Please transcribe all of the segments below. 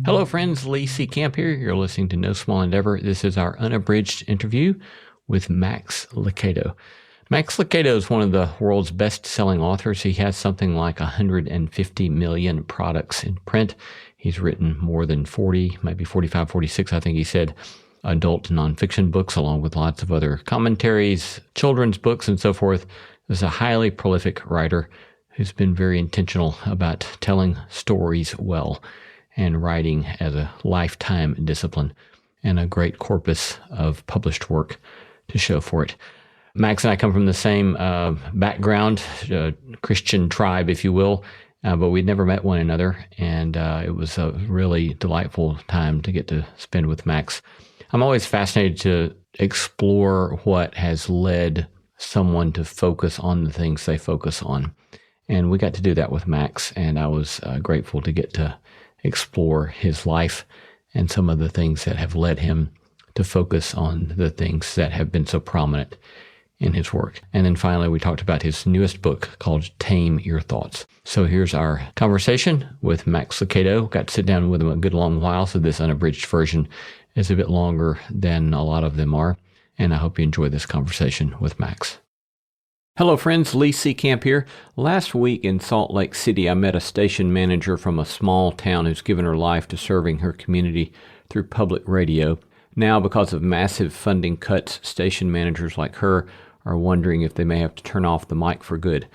Hello, friends. Lee C. Camp here. You're listening to No Small Endeavor. This is our unabridged interview with Max Lucado. Max Lucado is one of the world's best-selling authors. He has something like 150 million products in print. He's written more than 40, maybe 45, 46, I think he said, adult nonfiction books, along with lots of other commentaries, children's books, and so forth. He's a highly prolific writer who's been very intentional about telling stories well and writing as a lifetime discipline, and a great corpus of published work to show for it. Max and I come from the same background, Christian tribe, if you will, but we'd never met one another, and it was a really delightful time to get to spend with Max. I'm always fascinated to explore what has led someone to focus on the things they focus on, and we got to do that with Max, and I was grateful to get to explore his life and some of the things that have led him to focus on the things that have been so prominent in his work. And then finally, we talked about his newest book called Tame Your Thoughts. So here's our conversation with Max Lucado. Got to sit down with him a good long while, so this unabridged version is a bit longer than a lot of them are. And I hope you enjoy this conversation with Max. Hello, friends. Lee C. Camp here. Last week in Salt Lake City, I met a station manager from a small town who's given her life to serving her community through public radio. Now, because of massive funding cuts, station managers like her are wondering if they may have to turn off the mic for good.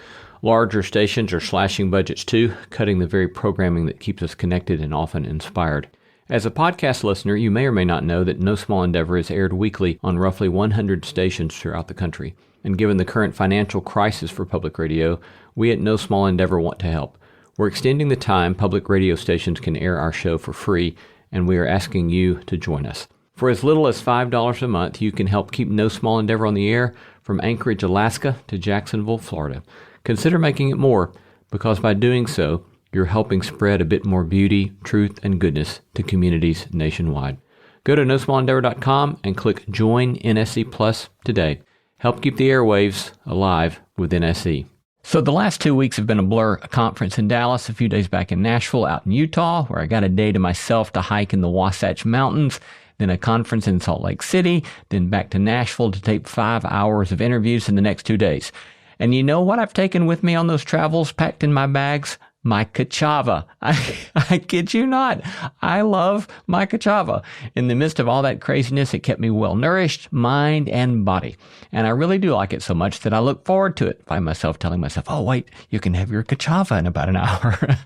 Larger stations are slashing budgets too, cutting the very programming that keeps us connected and often inspired. As a podcast listener, you may or may not know that No Small Endeavor is aired weekly on roughly 100 stations throughout the country. And given the current financial crisis for public radio, we at No Small Endeavor want to help. We're extending the time public radio stations can air our show for free, and we are asking you to join us. For as little as $5 a month, you can help keep No Small Endeavor on the air from Anchorage, Alaska to Jacksonville, Florida. Consider making it more, because by doing so, you're helping spread a bit more beauty, truth, and goodness to communities nationwide. Go to nosmallendeavor.com and click Join NSE Plus today. Help keep the airwaves alive with NSE. So the last 2 weeks have been a blur. A conference in Dallas, a few days back in Nashville, out in Utah, where I got a day to myself to hike in the Wasatch Mountains, then a conference in Salt Lake City, then back to Nashville to tape 5 hours of interviews in the next 2 days. And you know what I've taken with me on those travels, packed in my bags? My cachava. I kid you not. I love my cachava. In the midst of all that craziness, it kept me well nourished, mind and body. And I really do like it so much that I look forward to it. Find myself telling myself, oh, wait, you can have your cachava in about an hour.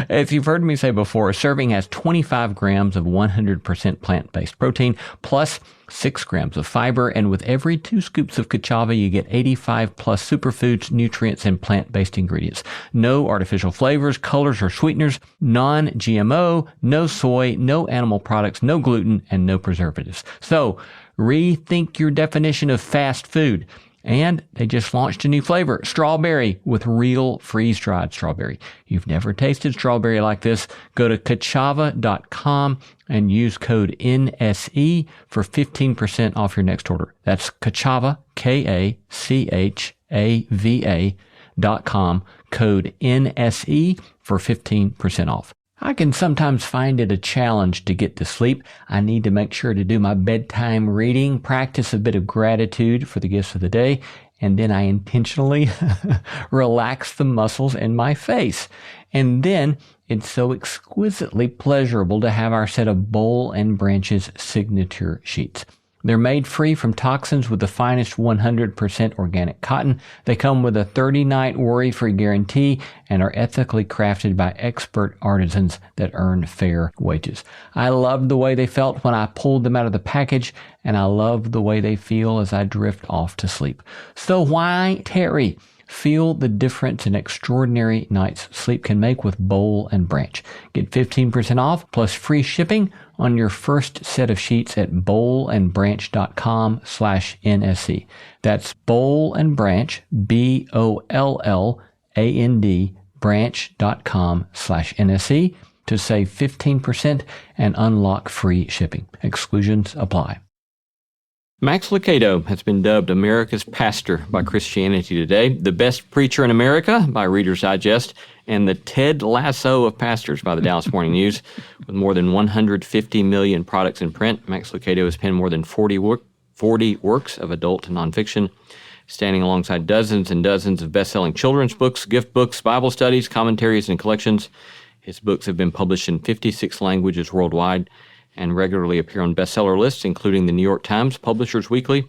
If you've heard me say before, a serving has 25 grams of 100% plant-based protein plus 6 grams of fiber, and with every 2 scoops of cachava, you get 85 plus superfoods, nutrients, and plant-based ingredients. No artificial flavors, colors, or sweeteners, non-GMO, no soy, no animal products, no gluten, and no preservatives. So, rethink your definition of fast food. And they just launched a new flavor, strawberry, with real freeze-dried strawberry. You've never tasted strawberry like this. Go to kachava.com and use code NSE for 15% off your next order. That's Kachava, KACHAVA.com, code NSE for 15% off. I can sometimes find it a challenge to get to sleep. I need to make sure to do my bedtime reading, practice a bit of gratitude for the gifts of the day, and then I intentionally relax the muscles in my face. And then it's so exquisitely pleasurable to have our set of Bowl and Branch's signature sheets. They're made free from toxins with the finest 100% organic cotton. They come with a 30-night worry-free guarantee and are ethically crafted by expert artisans that earn fair wages. I loved the way they felt when I pulled them out of the package, and I love the way they feel as I drift off to sleep. So why tarry? Feel the difference an extraordinary night's sleep can make with Bowl and Branch. Get 15% off plus free shipping on your first set of sheets at bowlandbranch.com/NSE. That's Bowl and Branch, BOLLAND, branch.com/NSE to save 15% and unlock free shipping. Exclusions apply. Max Lucado has been dubbed America's pastor by Christianity Today, the best preacher in America by Reader's Digest, and the Ted Lasso of pastors by the Dallas Morning News. With more than 150 million products in print, Max Lucado has penned more than 40 works of adult nonfiction, standing alongside dozens and dozens of best-selling children's books, gift books, Bible studies, commentaries, and collections. His books have been published in 56 languages worldwide and regularly appear on bestseller lists, including the New York Times, Publishers Weekly,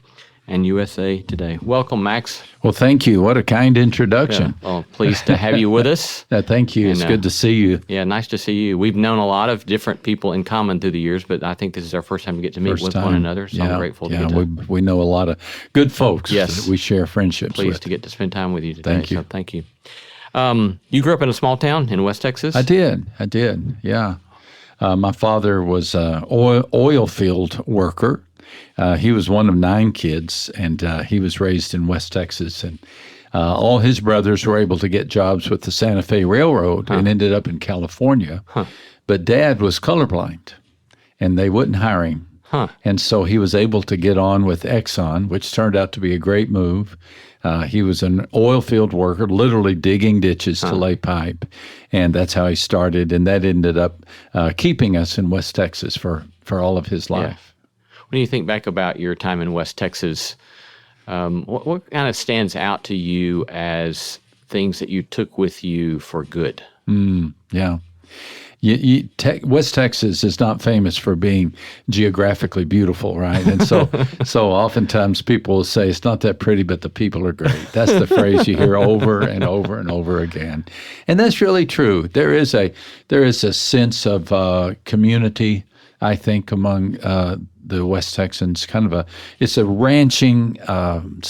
and USA Today. Welcome, Max. Well, thank you. What a kind introduction. Yeah, well, pleased to have you with us. Thank you. It's good to see you. Yeah, nice to see you. We've known a lot of different people in common through the years, but I think this is our first time to get to meet with one another, so I'm grateful to get to. We know a lot of good folks that we share friendships with. Pleased to get to spend time with you today. Thank you. So thank you. You grew up in a small town in West Texas? I did, yeah. My father was an oil field worker. He was one of 9 kids, and he was raised in West Texas. And all his brothers were able to get jobs with the Santa Fe Railroad and ended up in California. But Dad was colorblind, and they wouldn't hire him. And so he was able to get on with Exxon, which turned out to be a great move. He was an oil field worker, literally digging ditches to lay pipe, and that's how he started. And that ended up keeping us in West Texas for all of his life. Yeah. When you think back about your time in West Texas, what kind of stands out to you as things that you took with you for good? Yeah. West Texas is not famous for being geographically beautiful, right? And so oftentimes people will say, it's not that pretty, but the people are great. That's the phrase you hear over and over and over again. And that's really true. There is a sense of community, I think, among the West Texans, it's a ranching /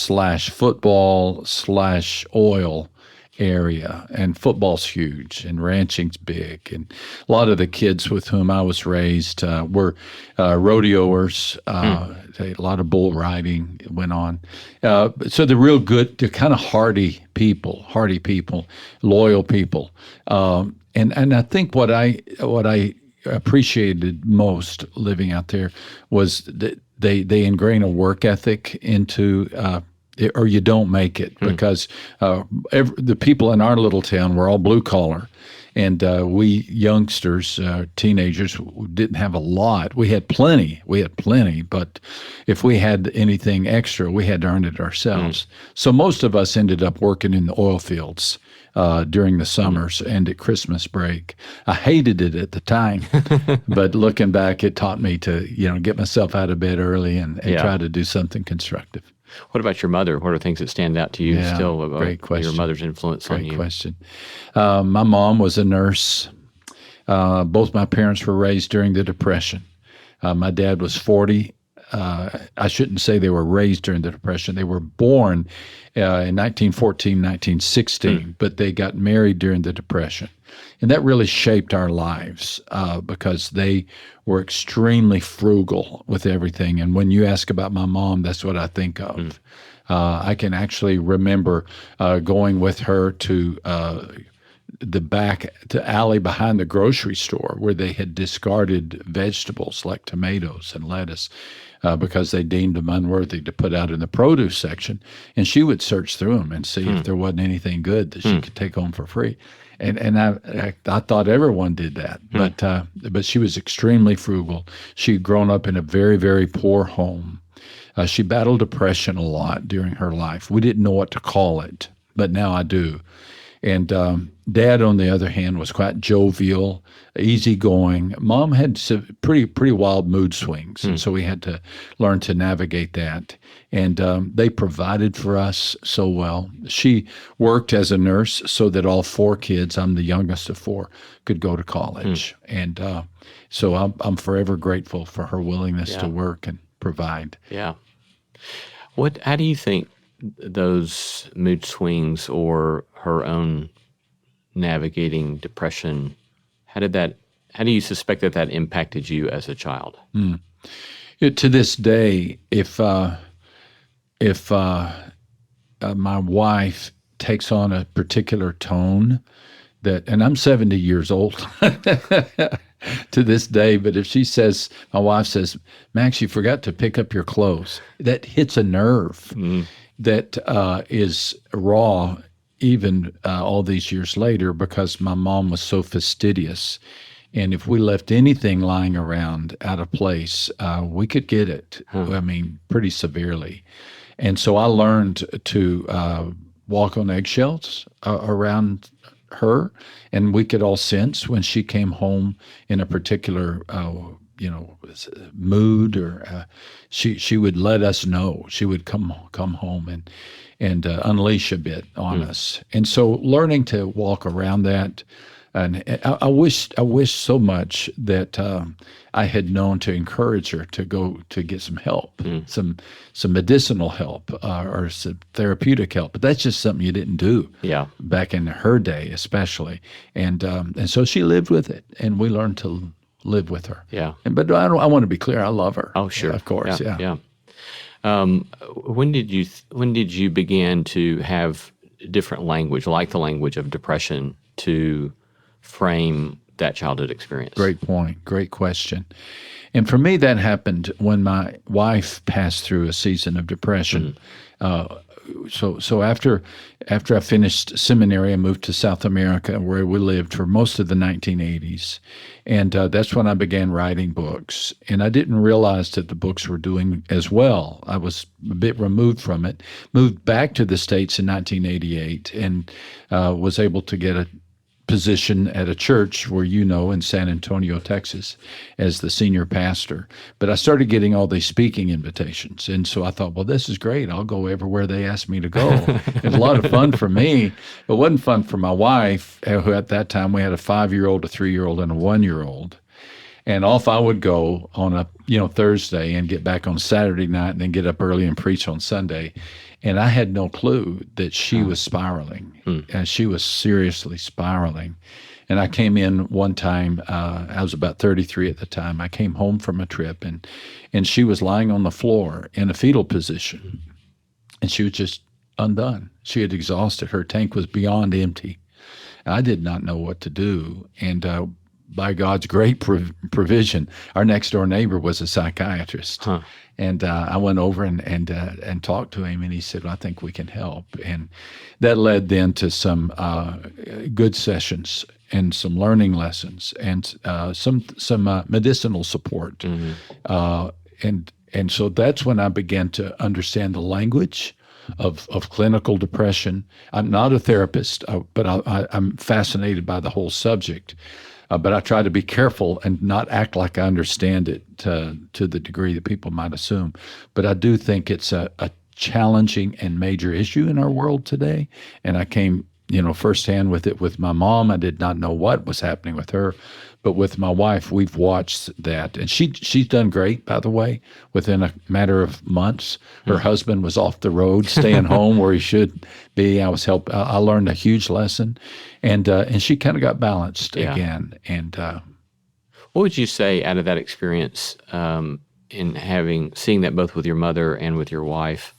football / oil area, and football's huge and ranching's big, and a lot of the kids with whom I was raised were rodeoers. A lot of bull riding went on, so the real good, the kind of hardy people, loyal people, and I think what I appreciated most living out there was that they ingrain a work ethic into or you don't make it, because the people in our little town were all blue collar, and we youngsters, teenagers, didn't have a lot. We had plenty, but if we had anything extra, we had to earn it ourselves. So most of us ended up working in the oil fields during the summers and at Christmas break. I hated it at the time, but looking back, it taught me to get myself out of bed early and try to do something constructive. What about your mother? What are things that stand out to you still about great question. Your mother's influence on you? Great question. My mom was a nurse. Both my parents were raised during the Depression. My dad was 40. I shouldn't say they were raised during the Depression. They were born in 1914, 1916, but they got married during the Depression. And that really shaped our lives because they were extremely frugal with everything. And when you ask about my mom, that's what I think of. I can actually remember going with her to the alley behind the grocery store where they had discarded vegetables like tomatoes and lettuce because they deemed them unworthy to put out in the produce section. And she would search through them and see if there wasn't anything good that she could take home for free. And I thought everyone did that, but she was extremely frugal. She'd grown up in a very, very poor home. She battled depression a lot during her life. We didn't know what to call it, but now I do. And Dad, on the other hand, was quite jovial, easygoing. Mom had some pretty wild mood swings, and so we had to learn to navigate that. And they provided for us so well. She worked as a nurse so that all 4 kids, I'm the youngest of 4, could go to college. And so I'm forever grateful for her willingness to work and provide. Yeah. How do you think those mood swings or her own navigating depression, how do you suspect that impacted you as a child? To this day, if my wife takes on a particular tone and I'm 70 years old, to this day. But if she says, my wife says, Max, you forgot to pick up your clothes, that hits a nerve that is raw even all these years later, because my mom was so fastidious. And if we left anything lying around out of place, we could get it. I mean, pretty severely. And so I learned to walk on eggshells around her, and we could all sense when she came home in a particular mood, or she would let us know. She would come home and unleash a bit on us. And so learning to walk around that. And I wish so much that I had known to encourage her to go to get some help, some medicinal help, or some therapeutic help. But that's just something you didn't do back in her day, especially. And so she lived with it, and we learned to live with her. Yeah. But I want to be clear, I love her. Oh, sure. Of course, yeah. When did you begin to have different language, like the language of depression, to frame that childhood experience? Great point. Great question. And for me, that happened when my wife passed through a season of depression. So after I finished seminary, I moved to South America, where we lived for most of the 1980s. And that's when I began writing books. And I didn't realize that the books were doing as well. I was a bit removed from it, moved back to the States in 1988, and was able to get a position at a church in San Antonio, Texas, as the senior pastor. But I started getting all these speaking invitations. And so I thought, well, this is great. I'll go everywhere they ask me to go. It was a lot of fun for me. It wasn't fun for my wife, who at that time we had a 5-year-old, a 3-year-old, and a 1-year-old. And off I would go on a Thursday and get back on Saturday night, and then get up early and preach on Sunday. And I had no clue that she was spiraling. And she was seriously spiraling. And I came in one time, I was about 33 at the time. I came home from a trip, and she was lying on the floor in a fetal position. And she was just undone. She had exhausted. Her tank was beyond empty. I did not know what to do. And by God's great provision, our next door neighbor was a psychiatrist. And I went over and talked to him, and he said, well, I think we can help. And that led then to some good sessions and some learning lessons and some medicinal support. And so that's when I began to understand the language of clinical depression. I'm not a therapist, but I'm fascinated by the whole subject. But I try to be careful and not act like I understand it to the degree that people might assume. But I do think it's a challenging and major issue in our world today. And I came, firsthand with it with my mom. I did not know what was happening with her. But with my wife, we've watched that. And she's done great, by the way. Within a matter of months, her husband was off the road, staying home where he should be. I learned a huge lesson. And she kind of got balanced again. And what would you say out of that experience, in seeing that both with your mother and with your wife?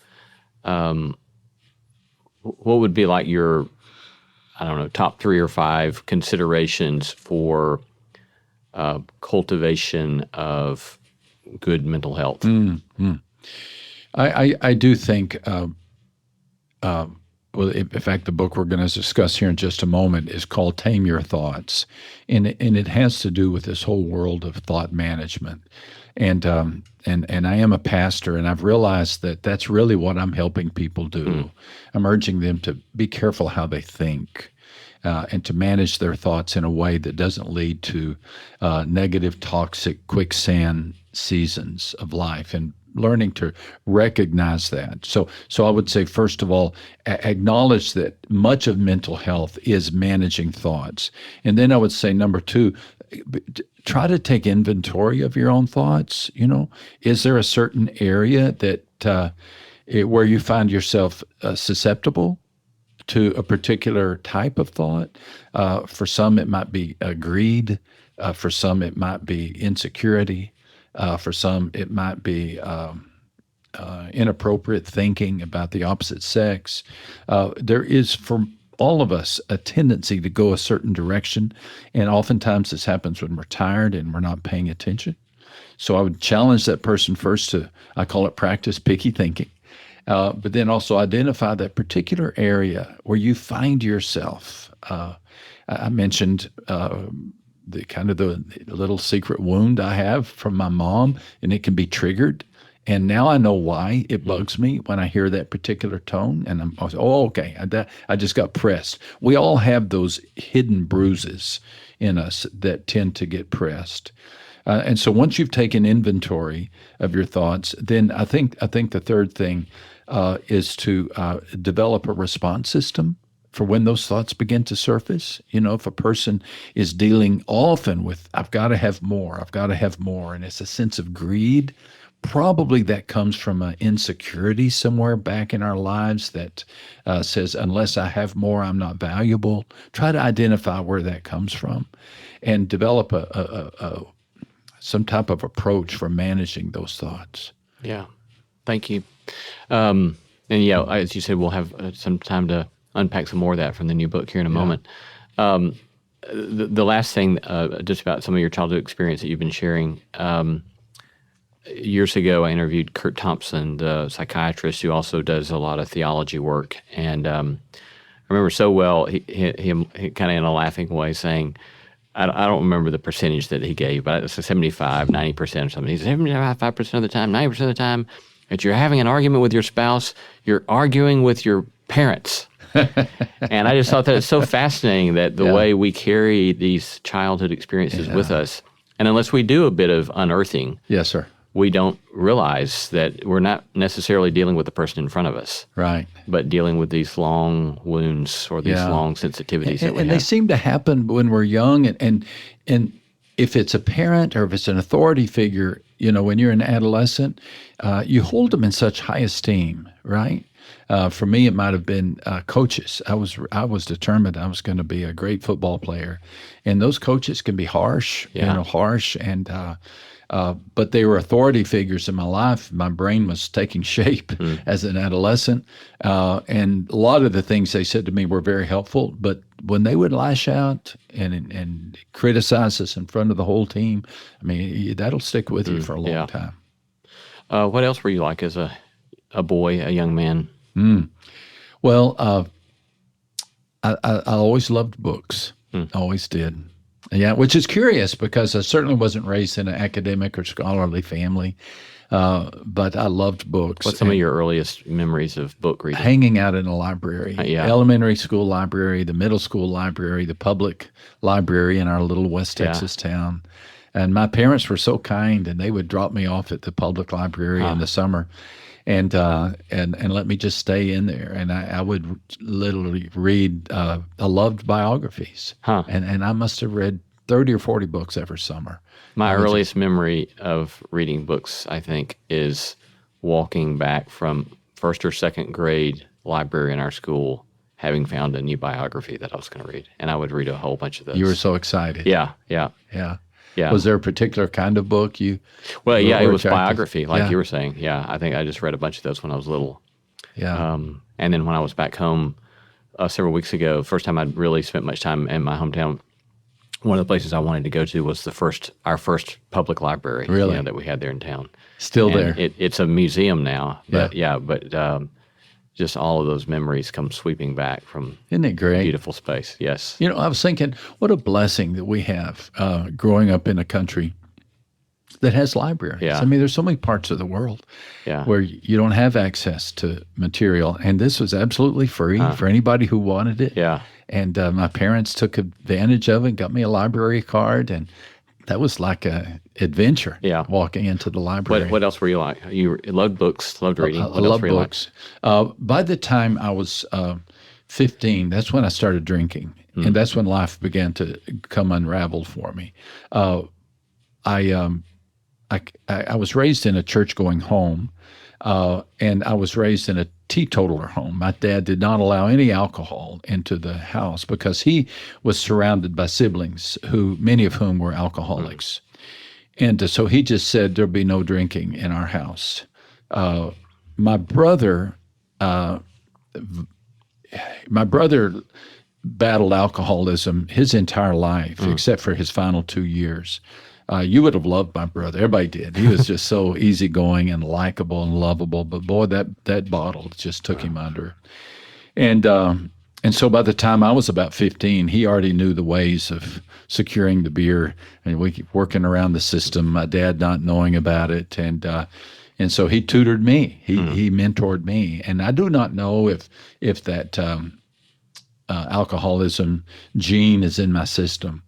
What would be like your, top 3 or 5 considerations for cultivation of good mental health? I do think, in fact, the book we're going to discuss here in just a moment is called Tame Your Thoughts. And it has to do with this whole world of thought management. And I am a pastor, and I've realized that that's really what I'm helping people do. I'm urging them to be careful how they think. And to manage their thoughts in a way that doesn't lead to negative, toxic, quicksand seasons of life, and learning to recognize that. So I would say, first of all, acknowledge that much of mental health is managing thoughts. And then I would say, number 2, try to take inventory of your own thoughts. Is there a certain area that where you find yourself susceptible to a particular type of thought? For some, it might be greed. For some, it might be insecurity. For some, it might be inappropriate thinking about the opposite sex. There is, for all of us a tendency to go a certain direction. And oftentimes this happens when we're tired and we're not paying attention. So I would challenge that person first to, I call it practice picky thinking, but then also identify that particular area where you find yourself. I mentioned the kind of the little secret wound I have from my mom, and it can be triggered. And now I know why it bugs me when I hear that particular tone. And okay, I just got pressed. We all have those hidden bruises in us that tend to get pressed. And so once you've taken inventory of your thoughts, then I think the third thing is to develop a response system for when those thoughts begin to surface. If a person is dealing often with, I've got to have more, and it's a sense of greed, probably that comes from an insecurity somewhere back in our lives that says, unless I have more, I'm not valuable. Try to identify where that comes from and develop some type of approach for managing those thoughts. Yeah. Thank you. And as you said, we'll have some time to unpack some more of that from the new book here in a moment. The last thing, just about some of your childhood experience that you've been sharing. Years ago, I interviewed Kurt Thompson, the psychiatrist who also does a lot of theology work. And I remember so well, he kind of in a laughing way saying, I don't remember the percentage that he gave, but it's 75, 90% or something. He said 75% of the time, 90% of the time, that you're having an argument with your spouse, you're arguing with your parents. And I just thought that it's so fascinating that the way we carry these childhood experiences with us, and unless we do a bit of unearthing, yes, sir, we don't realize that we're not necessarily dealing with the person in front of us, right? But dealing with these long wounds or these long sensitivities that we have. They seem to happen when we're young, and if it's a parent or if it's an authority figure, when you're an adolescent, you hold them in such high esteem, right? For me, it might have been coaches. I was determined I was going to be a great football player, and those coaches can be harsh, and but they were authority figures in my life. My brain was taking shape as an adolescent, and a lot of the things they said to me were very helpful. But when they would lash out and criticize us in front of the whole team, I mean, that'll stick with you for a long time. What else were you like as a boy, a young man? Well, I always loved books. Always did. Yeah, which is curious because I certainly wasn't raised in an academic or scholarly family, but I loved books. What's some of your earliest memories of book reading? Hanging out in a library, elementary school library, the middle school library, the public library in our little West Texas town. And my parents were so kind, and they would drop me off at the public library in the summer. And let me just stay in there, and I would literally read. I loved biographies, and I must have read 30 or 40 books every summer. My earliest memory of reading books, I think, is walking back from first or second grade library in our school, having found a new biography that I was going to read, and I would read a whole bunch of those. You were so excited. Yeah. Yeah. Was there a particular kind of book you? Well, it was biography, like you were saying. Yeah, I think I just read a bunch of those when I was little. Yeah. And then when I was back home several weeks ago, first time I'd really spent much time in my hometown, one of the places I wanted to go to was our first public library that we had there in town. Still there. It's a museum now. But just all of those memories come sweeping back from Isn't it great? Beautiful space. Yes. I was thinking, what a blessing that we have growing up in a country that has libraries. Yeah. I mean, there's so many parts of the world where you don't have access to material, and this was absolutely free for anybody who wanted it. Yeah. And my parents took advantage of it, got me a library card, and that was like a adventure. Walking into the library. What else were you like? You loved books, loved reading. I loved books. By the time I was 15, that's when I started drinking, and that's when life began to come unraveled for me. I was raised in a church-going home, and I was raised in a teetotaler home. My dad did not allow any alcohol into the house because he was surrounded by siblings many of whom were alcoholics. And so he just said there'll be no drinking in our house. My brother my brother battled alcoholism his entire life, except for his final 2 years. You would have loved my brother. Everybody did. He was just so easygoing and likable and lovable. But boy, that bottle just took him under. And so by the time I was about 15, he already knew the ways of securing the beer, and we keep working around the system. My dad not knowing about it, and so he tutored me. He mentored me, and I do not know if that alcoholism gene is in my system.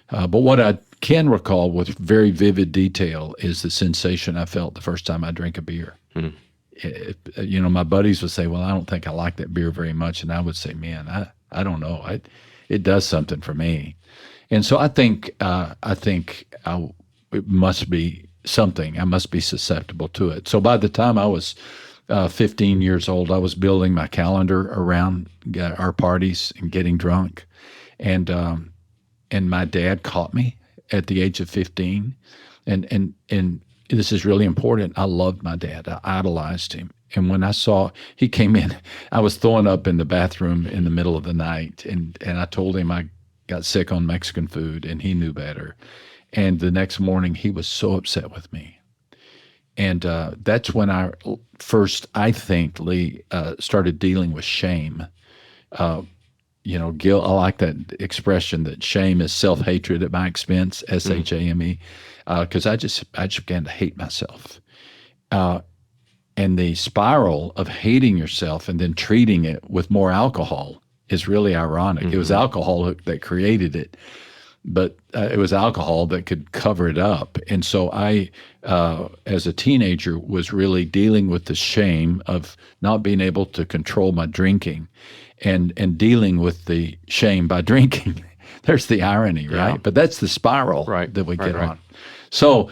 But what I can recall with very vivid detail is the sensation I felt the first time I drank a beer. My buddies would say, "Well, I don't think I like that beer very much," and I would say, "Man, I don't know. It does something for me." And so I think it must be something. I must be susceptible to it. So by the time I was 15 years old, I was building my calendar around our parties and getting drunk, and my dad caught me at the age of 15, and this is really important. I loved my dad. I idolized him. And when I saw he came in, I was throwing up in the bathroom in the middle of the night, and I told him I got sick on Mexican food, and he knew better. And the next morning, he was so upset with me. And that's when I first, I think, Lee, started dealing with shame. Guilt. I like that expression that shame is self-hatred at my expense, SHAME, because I just began to hate myself. And the spiral of hating yourself and then treating it with more alcohol is really ironic. It was alcohol that created it, but it was alcohol that could cover it up. And so I, as a teenager, was really dealing with the shame of not being able to control my drinking and dealing with the shame by drinking. There's the irony, right? Yeah. But that's the spiral that we get on. So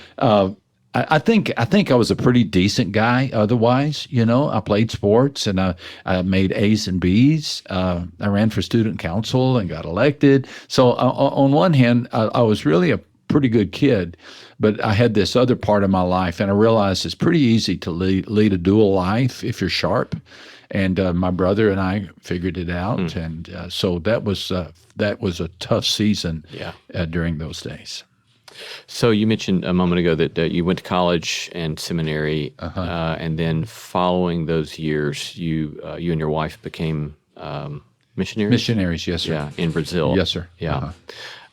I think I was a pretty decent guy otherwise. I played sports, and I made A's and B's. I ran for student council and got elected. So on one hand, I was really a pretty good kid, but I had this other part of my life, and I realized it's pretty easy to lead a dual life if you're sharp. And my brother and I figured it out, and so that was a tough season during those days. So you mentioned a moment ago that you went to college and seminary, and then following those years, you and your wife became missionaries? Missionaries, yes, sir. Yeah, in Brazil. Yes, sir. Yeah.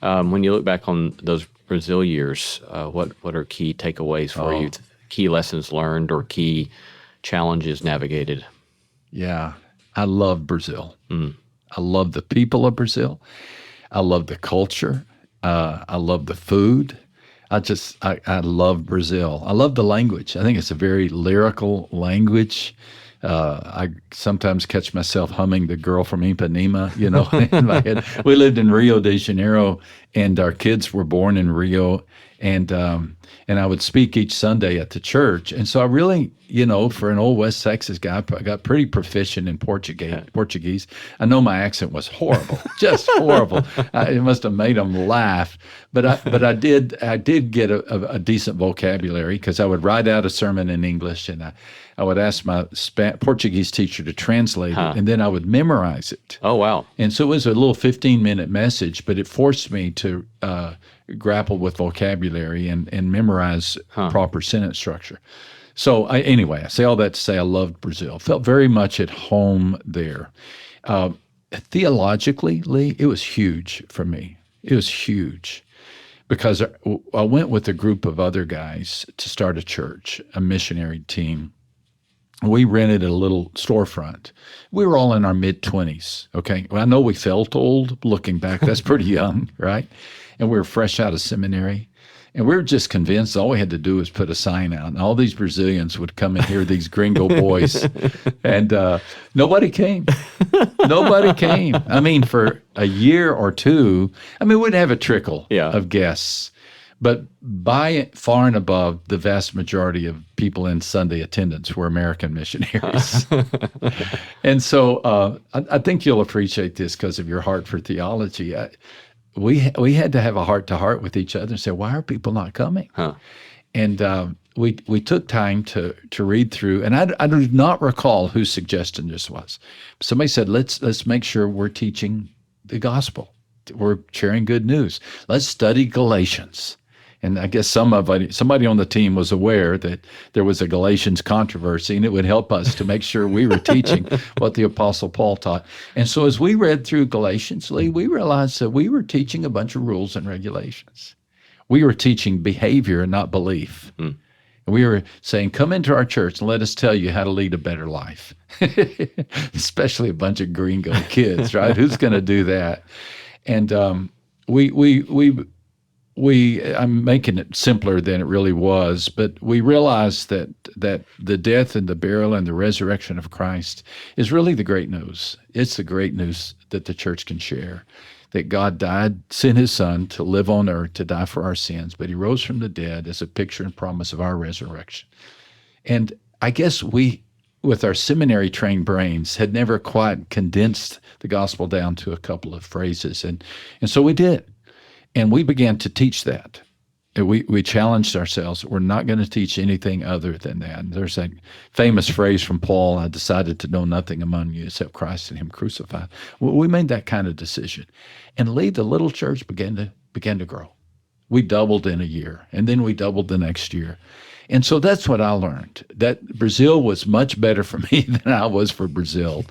When you look back on those Brazil years, what are key takeaways for you, key lessons learned or key challenges navigated? Yeah, I love Brazil. I love the people of Brazil. I love the culture. I love the food. I love Brazil. I love the language. I think it's a very lyrical language. I sometimes catch myself humming "The Girl from Ipanema," in my head. We lived in Rio de Janeiro, and our kids were born in Rio, and I would speak each Sunday at the church. And so I really, for an old West Texas guy, I got pretty proficient in Portuguese. I know my accent was horrible, just horrible. It must have made them laugh. But I did get a decent vocabulary, because I would write out a sermon in English, and I would ask my Portuguese teacher to translate it, and then I would memorize it. Oh, wow. And so it was a little 15-minute message, but it forced me to grapple with vocabulary and memorize proper sentence structure. So anyway, I say all that to say I loved Brazil. Felt very much at home there. Theologically, Lee, it was huge for me. It was huge because I went with a group of other guys to start a church, a missionary team. We rented a little storefront. We were all in our mid-20s, okay? Well, I know we felt old looking back. That's pretty young, right? And we were fresh out of seminary. And we were just convinced all we had to do was put a sign out, and all these Brazilians would come and hear these gringo boys. And nobody came. Nobody came. I mean, for a year or two, we'd have a trickle of guests. But by far and above, the vast majority of people in Sunday attendance were American missionaries. And so I think you'll appreciate this because of your heart for theology. We had to have a heart-to-heart with each other and say, why are people not coming? And we took time to read through, and I do not recall whose suggestion this was. Somebody said, let's make sure we're teaching the gospel. We're sharing good news. Let's study Galatians. And I guess somebody on the team was aware that there was a Galatians controversy, and it would help us to make sure we were teaching what the Apostle Paul taught. And so as we read through Galatians, Lee, we realized that we were teaching a bunch of rules and regulations. We were teaching behavior and not belief. And we were saying, come into our church and let us tell you how to lead a better life. Especially a bunch of gringo kids, right? Who's going to do that? And I'm making it simpler than it really was, but we realized that the death and the burial and the resurrection of Christ is really the great news. It's the great news that the church can share, that God died, sent his son to live on earth to die for our sins, but he rose from the dead as a picture and promise of our resurrection. And I guess we, with our seminary-trained brains, had never quite condensed the gospel down to a couple of phrases. And so we did. And we began to teach that. And we challenged ourselves. We're not going to teach anything other than that. And there's that famous phrase from Paul, I decided to know nothing among you except Christ and him crucified. Well, we made that kind of decision. And Lee, the little church began to grow. We doubled in a year, and then we doubled the next year. And so that's what I learned, that Brazil was much better for me than I was for Brazil.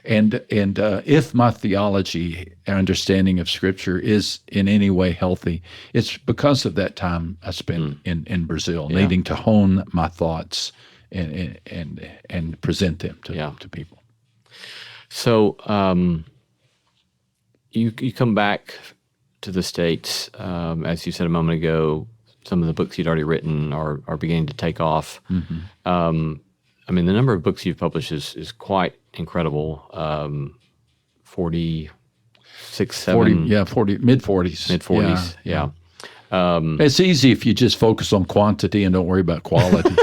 And if my theology and understanding of Scripture is in any way healthy, it's because of that time I spent in Brazil, needing to hone my thoughts and present them to people. So you come back to the States, as you said a moment ago. Some of the books you'd already written are beginning to take off. I mean, the number of books you've published is quite incredible. 46, 7. 40, mid-40s. Mid-40s, yeah. It's easy if you just focus on quantity and don't worry about quality.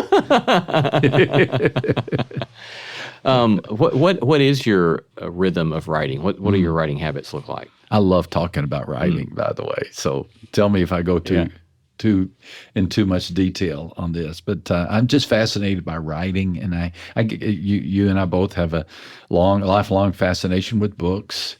What is your rhythm of writing? What do your writing habits look like? I love talking about writing, by the way. So tell me if I go too much detail on this, but I'm just fascinated by writing, and you and I both have a lifelong fascination with books.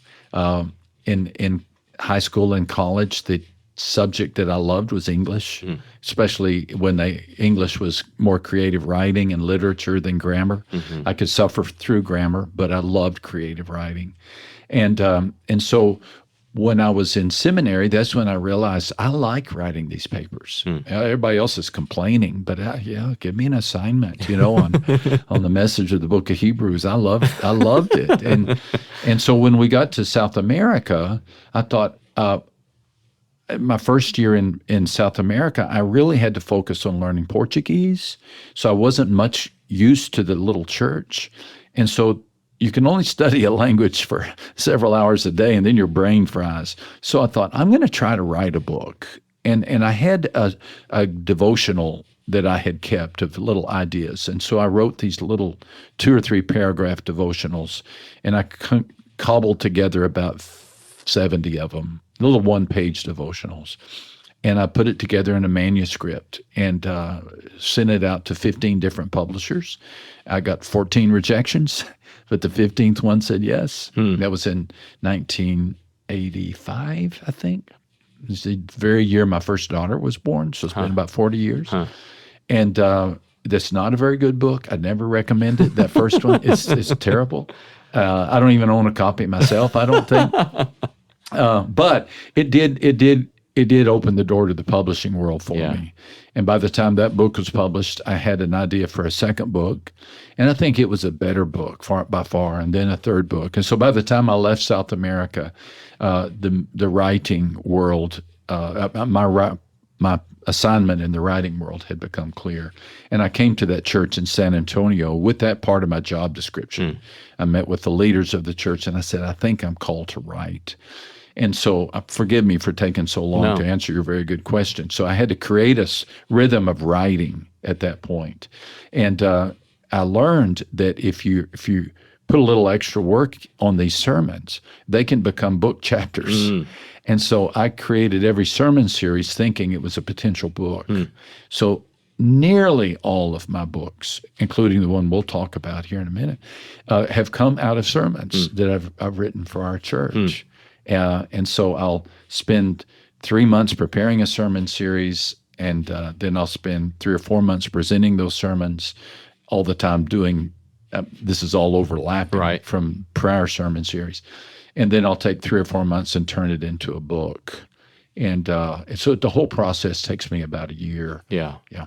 In high school and college, the subject that I loved was English, especially when English was more creative writing and literature than grammar. I could suffer through grammar, but I loved creative writing, and so when I was in seminary, that's when I realized I like writing these papers. Everybody else is complaining, but give me an assignment, on the message of the book of Hebrews. I loved it. And so when we got to South America, I thought, my first year in South America, I really had to focus on learning Portuguese. So I wasn't much used to the little church. And so you can only study a language for several hours a day, and then your brain fries. So I thought, I'm going to try to write a book. And I had a devotional that I had kept of little ideas. And so I wrote these little 2 or 3 paragraph devotionals, and I cobbled together about 70 of them, little 1-page devotionals. And I put it together in a manuscript and sent it out to 15 different publishers. I got 14 rejections, but the 15th one said yes. That was in 1985, I think. It was the very year my first daughter was born, so it's been about 40 years. And that's not a very good book. I'd never recommend it. That first one, it's terrible. I don't even own a copy myself, I don't think. But it did open the door to the publishing world for me. And by the time that book was published, I had an idea for a second book. And I think it was a better book by far, and then a third book. And so by the time I left South America, the writing world, my assignment in the writing world had become clear. And I came to that church in San Antonio with that part of my job description. I met with the leaders of the church, and I said, I think I'm called to write. And so forgive me for taking so long to answer your very good question. So I had to create a rhythm of writing at that point. And I learned that if you put a little extra work on these sermons, they can become book chapters. And so I created every sermon series thinking it was a potential book. So nearly all of my books, including the one we'll talk about here in a minute, have come out of sermons that I've written for our church. And so I'll spend 3 months preparing a sermon series, and then I'll spend 3 or 4 months presenting those sermons, all the time doing, this is all overlapping from prior sermon series. And then I'll take 3 or 4 months and turn it into a book. And so the whole process takes me about a year. Yeah. Yeah.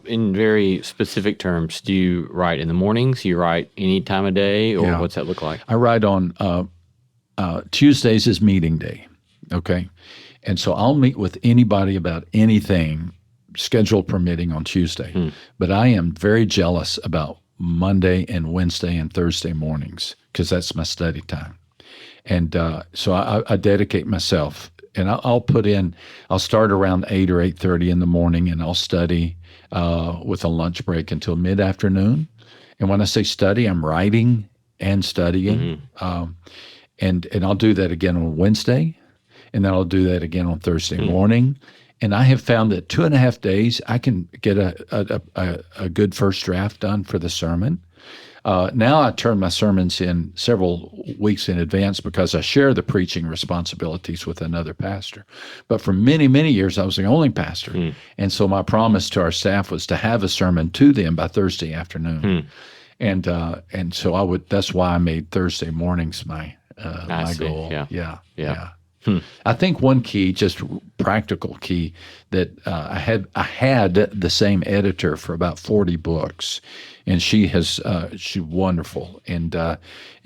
In very specific terms, do you write in the mornings? You write any time of day, or what's that look like? I write on Tuesdays is meeting day, okay? And so I'll meet with anybody about anything, schedule permitting, on Tuesday. But I am very jealous about Monday and Wednesday and Thursday mornings, because that's my study time. And so I dedicate myself. And I'll start around 8 or 8:30 in the morning, and I'll study with a lunch break until mid-afternoon. And when I say study, I'm writing and studying. And I'll do that again on Wednesday, and then I'll do that again on Thursday morning. And I have found that 2.5 days, I can get a good first draft done for the sermon. Now I turn my sermons in several weeks in advance because I share the preaching responsibilities with another pastor. But for many, many years, I was the only pastor. And so my promise to our staff was to have a sermon to them by Thursday afternoon. And so that's why I made Thursday mornings my goal. Yeah. I think one key, just practical key, that I had the same editor for about 40 books, and she's wonderful, and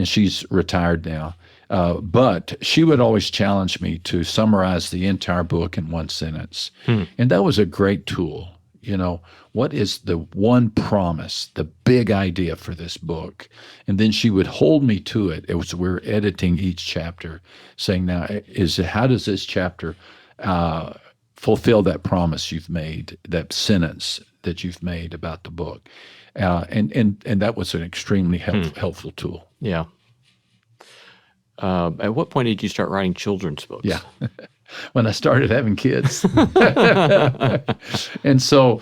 she's retired now. But she would always challenge me to summarize the entire book in one sentence, and that was a great tool. What is the one promise, the big idea for this book? And then she would hold me to it. We're editing each chapter, saying, now, how does this chapter fulfill that promise you've made, that sentence that you've made about the book? And that was an extremely helpful tool. Yeah. At what point did you start writing children's books? Yeah. When I started having kids. And so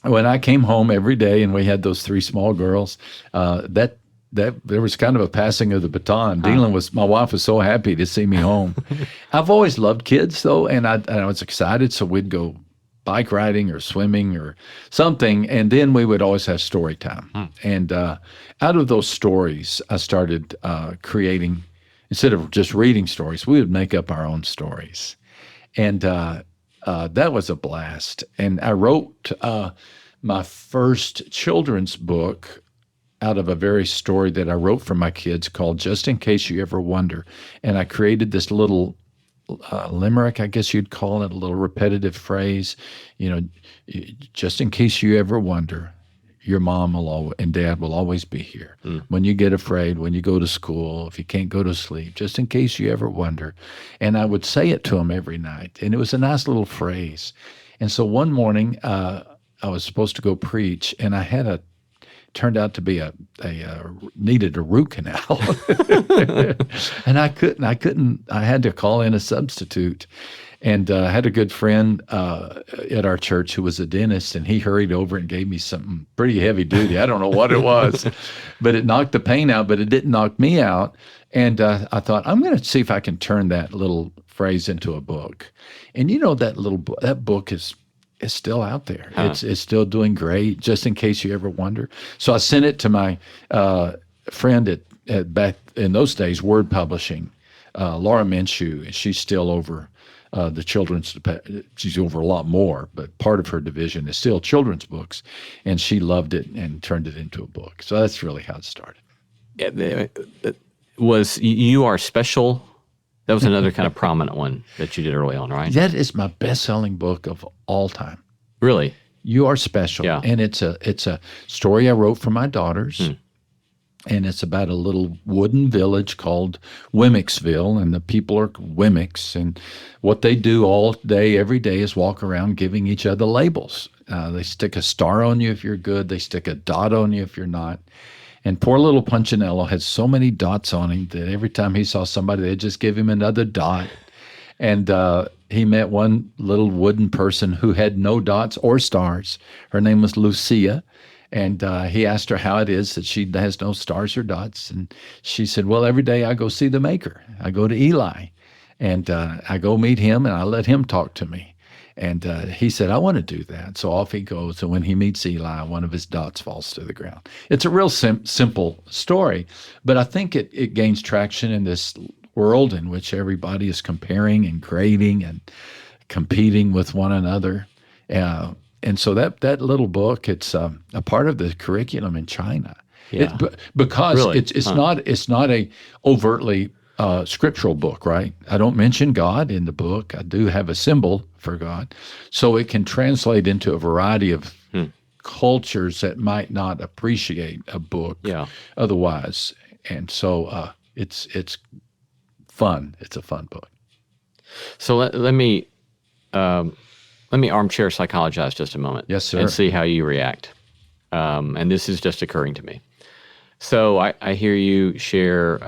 when I came home every day and we had those 3 small girls, that there was kind of a passing of the baton. My wife was so happy to see me home. I've always loved kids, though, and I was excited, so we'd go bike riding or swimming or something, and then we would always have story time. And out of those stories, I started creating. Instead of just reading stories, we would make up our own stories. And that was a blast. And I wrote my first children's book out of a very story that I wrote for my kids called Just in Case You Ever Wonder. And I created this little limerick, I guess you'd call it, a little repetitive phrase, just in case you ever wonder, your mom and dad will always be here. When you get afraid, when you go to school, if you can't go to sleep, just in case you ever wonder. And I would say it to them every night. And it was a nice little phrase. And so one morning, I was supposed to go preach, and I turned out to be needed a root canal. And I had to call in a substitute. And I had a good friend at our church who was a dentist, and he hurried over and gave me something pretty heavy duty. I don't know what it was, but it knocked the pain out, but it didn't knock me out. And I thought, I'm going to see if I can turn that little phrase into a book. And that book is still out there. It's still doing great, just in case you ever wonder. So I sent it to my friend at back in those days, Word Publishing, Laura Minshew. She's still over the children's, she's over a lot more, but part of her division is still children's books, and she loved it and turned it into a book. So that's really how it started. You Are Special? That was another kind of prominent one that you did early on, right? That is my best-selling book of all time. Really? You Are Special. Yeah. And it's a story I wrote for my daughters. And it's about a little wooden village called Wemmicksville, and the people are Wemmicks. And what they do all day, every day, is walk around giving each other labels. They stick a star on you if you're good. They stick a dot on you if you're not. And poor little Punchinello had so many dots on him that every time he saw somebody, they'd just give him another dot. And he met one little wooden person who had no dots or stars. Her name was Lucia. And he asked her how it is that she has no stars or dots. And she said, well, every day I go see the maker. I go to Eli. And I go meet him, and I let him talk to me. And he said, I want to do that. So off he goes. And when he meets Eli, one of his dots falls to the ground. It's a real simple story. But I think it gains traction in this world in which everybody is comparing and grading and competing with one another. And so that little book, it's a part of the curriculum in China. Yeah. Because Really? it's not a overtly scriptural book, right? I don't mention God in the book. I do have a symbol for God. So it can translate into a variety of cultures that might not appreciate a book otherwise. And so it's fun. It's a fun book. So let me armchair psychologize just a moment. Yes, sir. And see how you react. And this is just occurring to me. So I hear you share,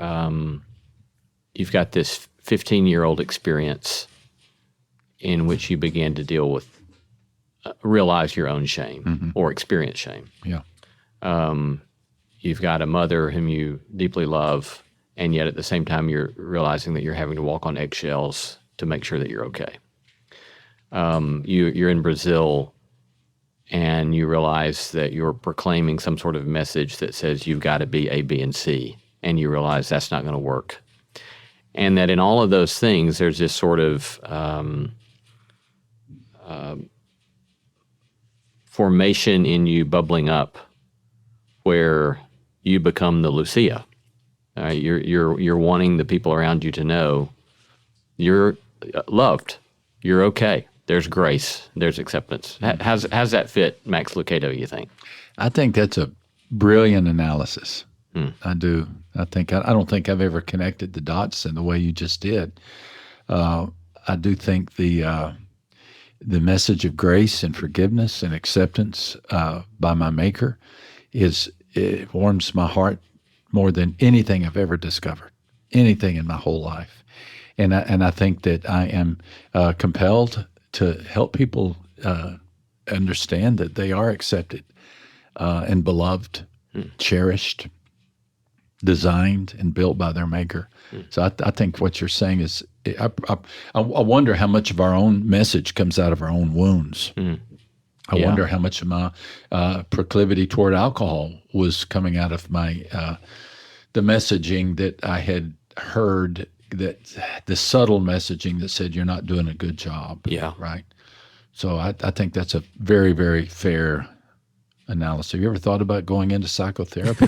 you've got this 15-year-old experience in which you began to deal with, realize your own shame or experience shame. Yeah. You've got a mother whom you deeply love, and yet at the same time you're realizing that you're having to walk on eggshells to make sure that you're okay. You're in Brazil, and you realize that you're proclaiming some sort of message that says you've got to be A, B, and C, and you realize that's not going to work. And that in all of those things, there's this sort of formation in you bubbling up where you become the Lucia. You're wanting the people around you to know you're loved, you're okay. There's grace, there's acceptance. How's that fit, Max Lucado, you think? I think that's a brilliant analysis. I do. I don't think I've ever connected the dots in the way you just did. I do think the message of grace and forgiveness and acceptance by my Maker it warms my heart more than anything I've ever discovered, anything in my whole life. And I think that I am compelled to help people understand that they are accepted and beloved, cherished, designed, and built by their Maker. So I think what you're saying is, I wonder how much of our own message comes out of our own wounds. I wonder how much of my proclivity toward alcohol was coming out of my the messaging that I had heard, that the subtle messaging that said you're not doing a good job. Yeah. Right. So I think that's a very, very fair analysis. Have you ever thought about going into psychotherapy?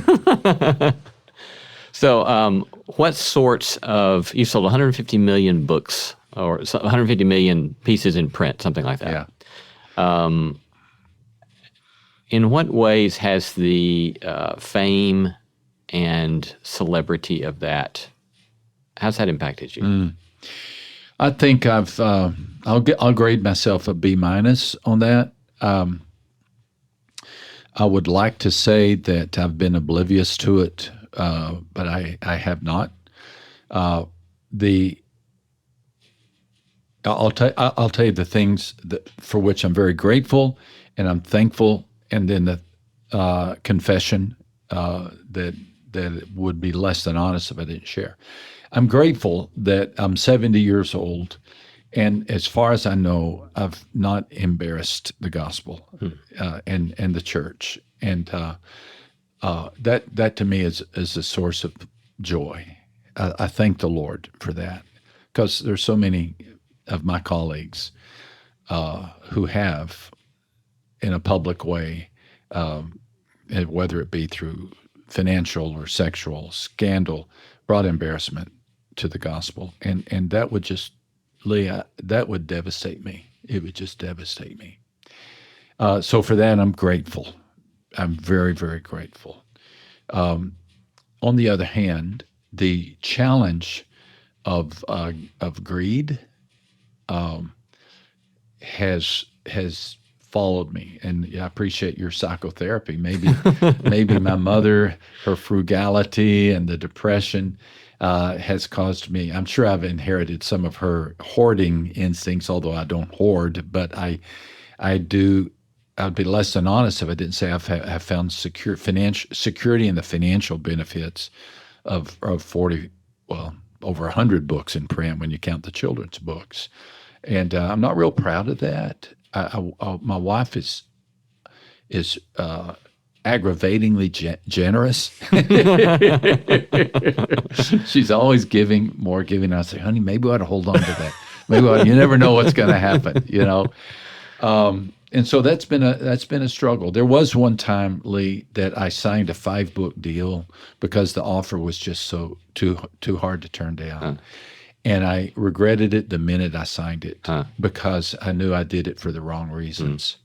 So what sorts of, you sold 150 million books or 150 million pieces in print, something like that. Yeah. In what ways has the fame and celebrity of that, how's that impacted you? I think I'll grade myself a B- on that. I would like to say that I've been oblivious to it, but I have not. I'll tell you the things for which I'm very grateful and I'm thankful, and then the confession that it would be less than honest if I didn't share. I'm grateful that I'm 70 years old, and as far as I know, I've not embarrassed the gospel and the church, and that to me is a source of joy. I thank the Lord for that, because there's so many of my colleagues who have, in a public way, whether it be through financial or sexual scandal, brought embarrassment to the gospel, and that would just, Leah, that would devastate me. It would just devastate me. So for that, I'm grateful. I'm very, very grateful. On the other hand, the challenge of greed has followed me. And I appreciate your psychotherapy. Maybe my mother, her frugality and the depression has caused me. I'm sure I've inherited some of her hoarding instincts, although I don't hoard. But I do. I'd be less than honest if I didn't say I've found security in the financial benefits of 40, well, over 100 books in print when you count the children's books. And I'm not real proud of that. My wife is aggravatingly generous. She's always giving. I say, honey, maybe we ought to hold on to that. You never know what's going to happen, And so that's been a struggle. There was one time, Lee, that I signed a 5-book deal because the offer was just so too hard to turn down. And I regretted it the minute I signed it because I knew I did it for the wrong reasons.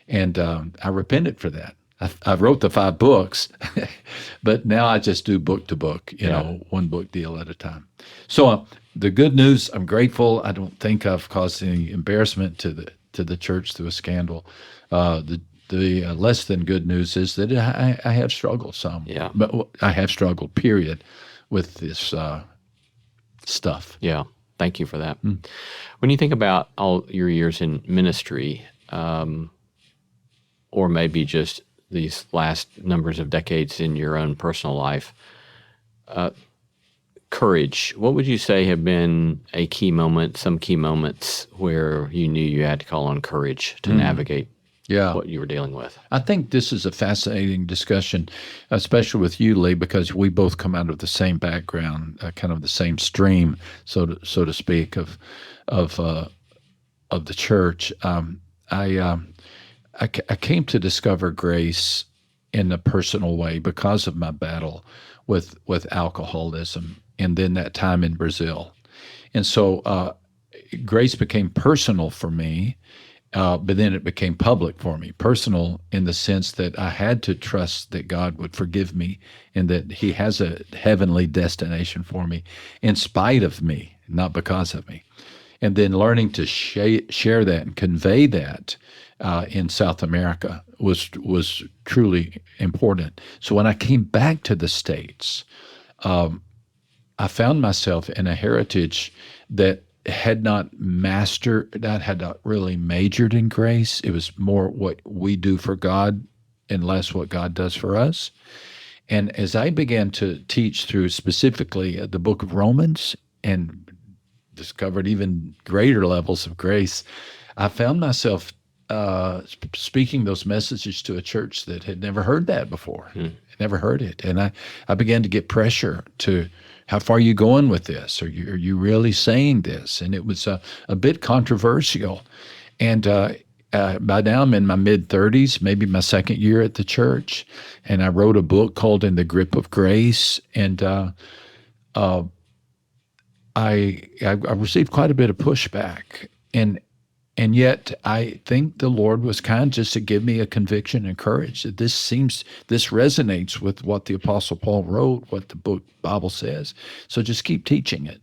And I repented for that. I wrote the 5 books, but now I just do book to book, one book deal at a time. So the good news, I'm grateful. I don't think I've caused any embarrassment to the church through a scandal. The less than good news is that I have struggled some. Yeah. But I have struggled, period, with this stuff. Yeah. Thank you for that. When you think about all your years in ministry, or maybe just these last numbers of decades in your own personal life, courage, what would you say have been some key moments where you knew you had to call on courage to navigate what you were dealing with? I think this is a fascinating discussion, especially with you, Lee, because we both come out of the same background, kind of the same stream, so to speak, of the church. I came to discover grace in a personal way because of my battle with alcoholism, and then that time in Brazil. And so grace became personal for me, but then it became public for me. Personal in the sense that I had to trust that God would forgive me and that He has a heavenly destination for me in spite of me, not because of me. And then learning to share that and convey that in South America was truly important. So when I came back to the States, I found myself in a heritage that had not really majored in grace. It was more what we do for God and less what God does for us. And as I began to teach through specifically the book of Romans and discovered even greater levels of grace, I found myself speaking those messages to a church that had never heard that before, never heard it. And I began to get pressure to, how far are you going with this? Are you really saying this? And it was a bit controversial. And by now I'm in my mid-30s, maybe my second year at the church, and I wrote a book called In the Grip of Grace. And I received quite a bit of pushback. And yet I think the Lord was kind just to give me a conviction and courage that this resonates with what the Apostle Paul wrote, what the Bible says. So just keep teaching it.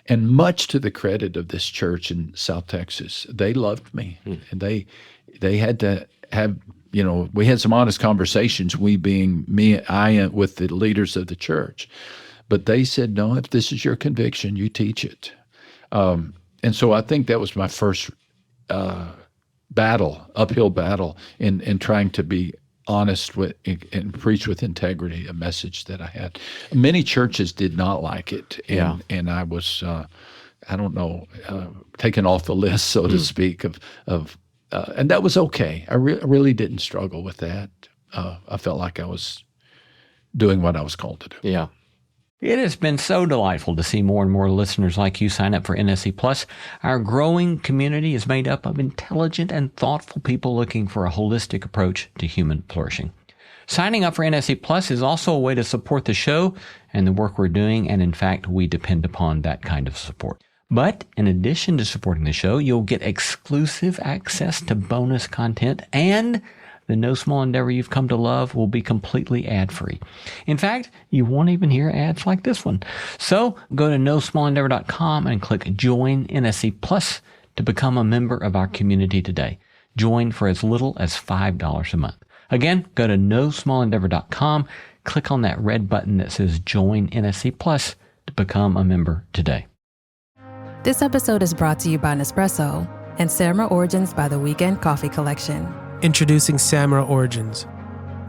And much to the credit of this church in South Texas, they loved me. And they had to have, we had some honest conversations, we being I with the leaders of the church. But they said, no, if this is your conviction, you teach it. And so I think that was my first uphill battle in trying to be honest with and preach with integrity a message that I had. Many churches did not like it, and I was, taken off the list, so to speak, and that was okay. I really didn't struggle with that. I felt like I was doing what I was called to do. Yeah. It has been so delightful to see more and more listeners like you sign up for NSC Plus. Our growing community is made up of intelligent and thoughtful people looking for a holistic approach to human flourishing. Signing up for NSC Plus is also a way to support the show and the work we're doing, and in fact, we depend upon that kind of support. But in addition to supporting the show, you'll get exclusive access to bonus content, and the No Small Endeavor you've come to love will be completely ad-free. In fact, you won't even hear ads like this one. So go to nosmallendeavor.com and click Join NSC Plus to become a member of our community today. Join for as little as $5 a month. Again, go to nosmallendeavor.com, click on that red button that says Join NSC Plus to become a member today. This episode is brought to you by Nespresso and Samra Origins by the Weekend Coffee Collection. Introducing Samra Origins.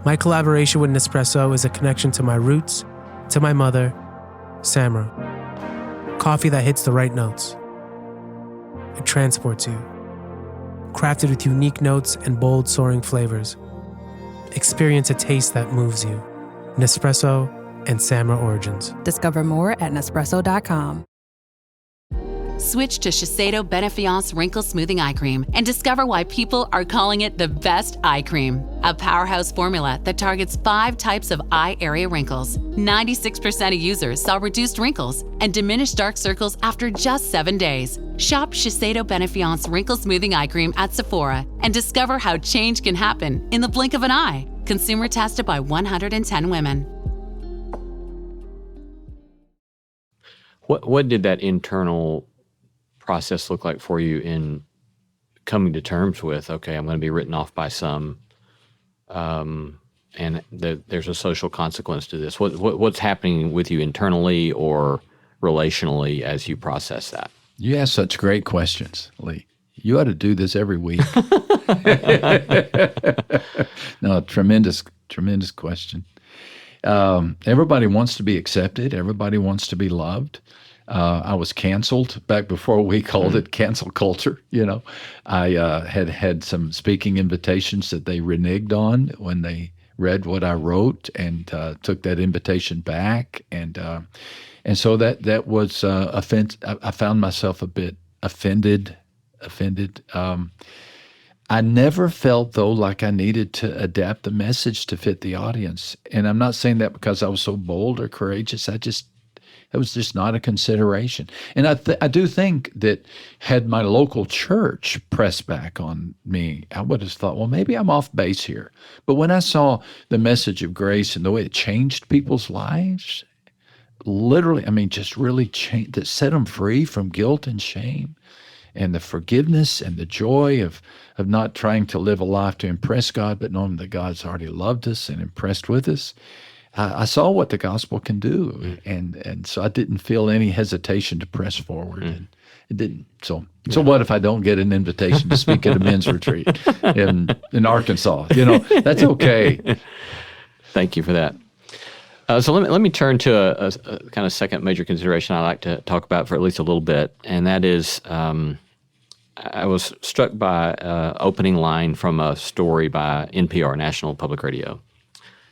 My collaboration with Nespresso is a connection to my roots, to my mother, Samra. Coffee that hits the right notes. It transports you. Crafted with unique notes and bold, soaring flavors. Experience a taste that moves you. Nespresso and Samra Origins. Discover more at Nespresso.com. Switch to Shiseido Benefiance Wrinkle Smoothing Eye Cream and discover why people are calling it the best eye cream. A powerhouse formula that targets 5 types of eye area wrinkles. 96% of users saw reduced wrinkles and diminished dark circles after just 7 days. Shop Shiseido Benefiance Wrinkle Smoothing Eye Cream at Sephora and discover how change can happen in the blink of an eye. Consumer tested by 110 women. What did that internal process look like for you in coming to terms with, okay, I'm going to be written off by some, and there's a social consequence to this? What's happening with you internally or relationally as you process that? You ask such great questions, Lee. You ought to do this every week. No, tremendous question. Everybody wants to be accepted. Everybody wants to be loved. I was canceled back before we called it cancel culture. I had some speaking invitations that they reneged on when they read what I wrote and took that invitation back. And so that was offense. I found myself a bit offended. I never felt, though, like I needed to adapt the message to fit the audience. And I'm not saying that because I was so bold or courageous. It was just not a consideration. And I do think that had my local church pressed back on me, I would have thought, well, maybe I'm off base here. But when I saw the message of grace and the way it changed people's lives, literally, just really changed, that set them free from guilt and shame, and the forgiveness and the joy of not trying to live a life to impress God, but knowing that God's already loved us and impressed with us. I saw what the gospel can do, and so I didn't feel any hesitation to press forward. And it didn't. So what if I don't get an invitation to speak at a men's retreat in Arkansas? That's okay. Thank you for that. So let me turn to a kind of second major consideration I like to talk about for at least a little bit, and that is I was struck by an opening line from a story by NPR, National Public Radio,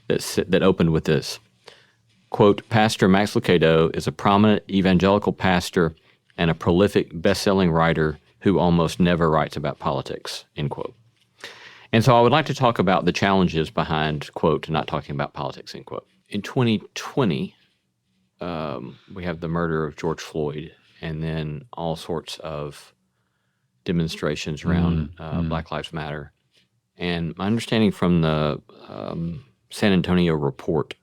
that opened with this, quote, Pastor Max Lucado is a prominent evangelical pastor and a prolific best-selling writer who almost never writes about politics, end quote. And so I would like to talk about the challenges behind, quote, not talking about politics, end quote. In 2020, we have the murder of George Floyd and then all sorts of demonstrations around Black Lives Matter. And my understanding from the San Antonio report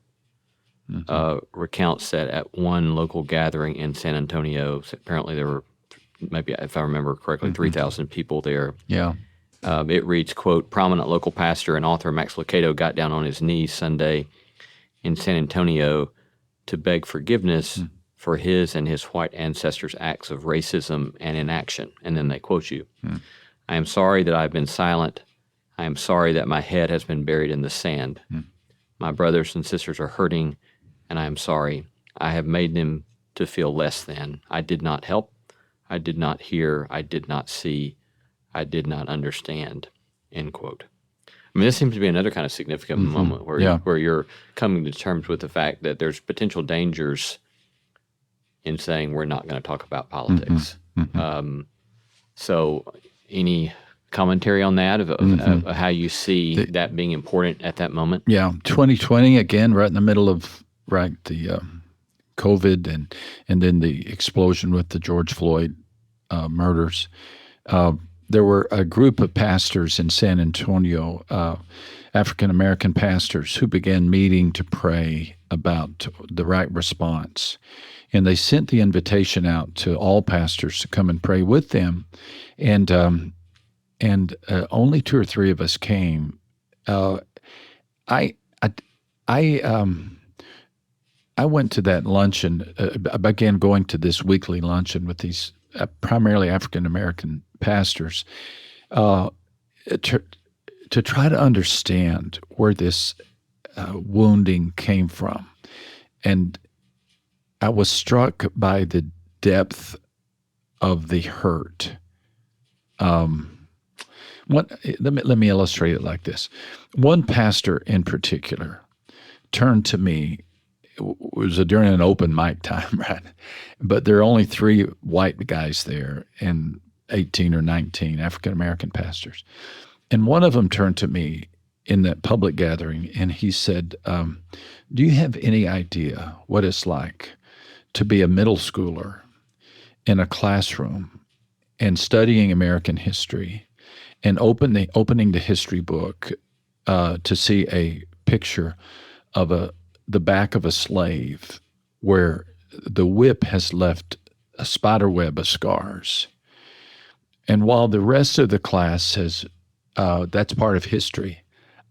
recounts that at one local gathering in San Antonio, apparently there were, maybe if I remember correctly, 3,000 people there. Yeah. It reads, quote, prominent local pastor and author Max Lucado got down on his knees Sunday in San Antonio to beg forgiveness for his and his white ancestors' acts of racism and inaction. And then they quote you. I am sorry that I've been silent. I am sorry that my head has been buried in the sand. My brothers and sisters are hurting, and I am sorry. I have made them to feel less than. I did not help. I did not hear. I did not see. I did not understand, end quote. This seems to be another kind of significant moment where you're coming to terms with the fact that there's potential dangers in saying we're not going to talk about politics. So any commentary on that of how you see that being important at that moment? Yeah, 2020, again, right in the middle of the COVID and then the explosion with the George Floyd murders. There were a group of pastors in San Antonio, African-American pastors, who began meeting to pray about the right response. And they sent the invitation out to all pastors to come and pray with them. And and only 2 or 3 of us came. I went to that luncheon. I began going to this weekly luncheon with these primarily African American pastors to try to understand where this wounding came from, and I was struck by the depth of the hurt. Let me illustrate it like this. One pastor in particular turned to me. It was during an open mic time, right? But there are only 3 white guys there and 18 or 19 African-American pastors. And one of them turned to me in that public gathering, and he said, do you have any idea what it's like to be a middle schooler in a classroom and studying American history and opening the history book to see a picture of the back of a slave where the whip has left a spider web of scars. And while the rest of the class says, that's part of history,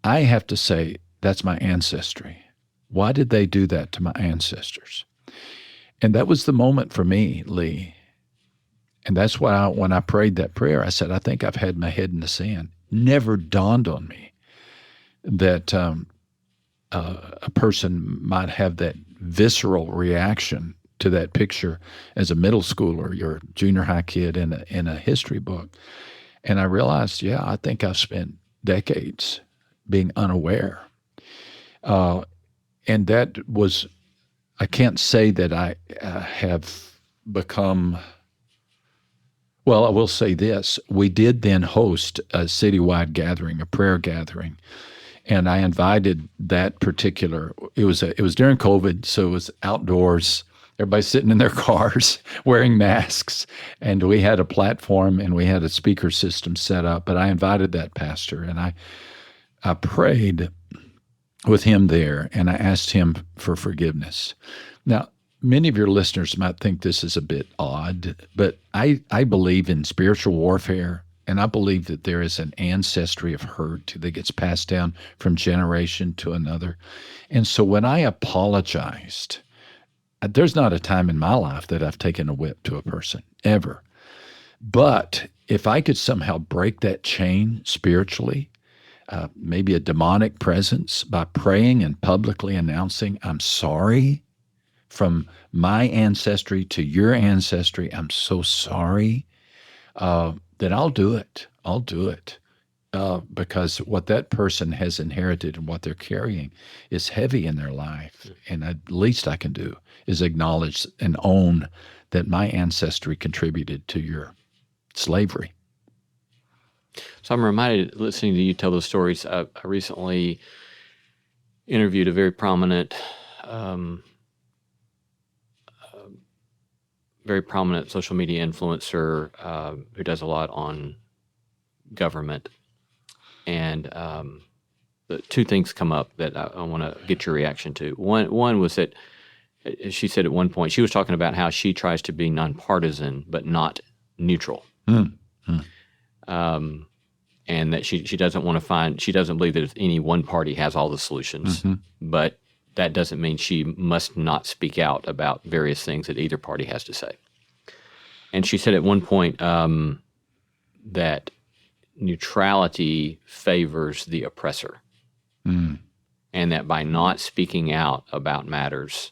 I have to say, that's my ancestry. Why did they do that to my ancestors? And that was the moment for me, Lee. And that's why when I prayed that prayer, I said, I think I've had my head in the sand. Never dawned on me that a person might have that visceral reaction to that picture as a middle schooler or junior high kid in a history book. And I realized, yeah, I think I've spent decades being unaware. And that was, I can't say that I have become, well, I will say this. We did then host a citywide gathering, a prayer gathering. And I invited that particular, it was during COVID, so it was outdoors, everybody sitting in their cars wearing masks. And we had a platform and we had a speaker system set up. But I invited that pastor, and I prayed with him there, and I asked him for forgiveness. Now, many of your listeners might think this is a bit odd, but I believe in spiritual warfare, and I believe that there is an ancestry of hurt that gets passed down from generation to another. And so when I apologized, there's not a time in my life that I've taken a whip to a person, ever. But if I could somehow break that chain spiritually, maybe a demonic presence, by praying and publicly announcing, I'm sorry, from my ancestry to your ancestry, I'm so sorry, then I'll do it. I'll do it. Because what that person has inherited and what they're carrying is heavy in their life. And at least I can do is acknowledge and own that my ancestry contributed to your slavery. So I'm reminded, listening to you tell those stories, I recently interviewed a very prominent social media influencer who does a lot on government. And the 2 things come up that I want to get your reaction to. One was that she said at one point, she was talking about how she tries to be nonpartisan but not neutral. And that she doesn't want to she doesn't believe that any one party has all the solutions, but that doesn't mean she must not speak out about various things that either party has to say. And she said at one point that neutrality favors the oppressor, and that by not speaking out about matters,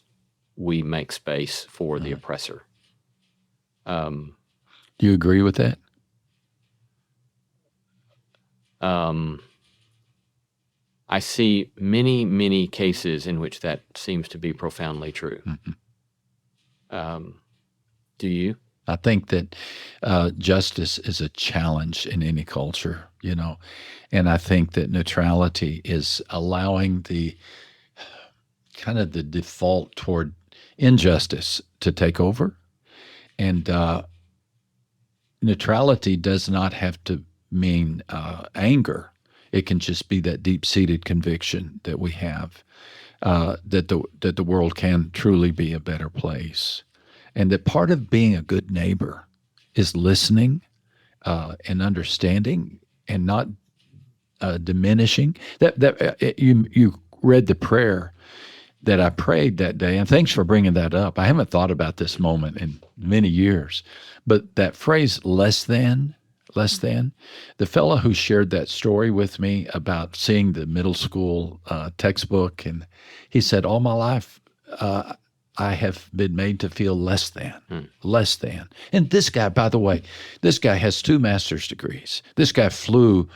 we make space for the oppressor. Do you agree with that? I see many, many cases in which that seems to be profoundly true. Do you? I think that justice is a challenge in any culture, and I think that neutrality is allowing the kind of the default toward injustice to take over. And neutrality does not have to mean anger. It can just be that deep-seated conviction that we have that the world can truly be a better place, and that part of being a good neighbor is listening and understanding and not diminishing. You read the prayer that I prayed that day, and thanks for bringing that up. I haven't thought about this moment in many years, but that phrase, less than, the fellow who shared that story with me about seeing the middle school textbook, and he said, all my life, I have been made to feel less than, less than. And this guy, by the way, this guy has 2 master's degrees. This guy flew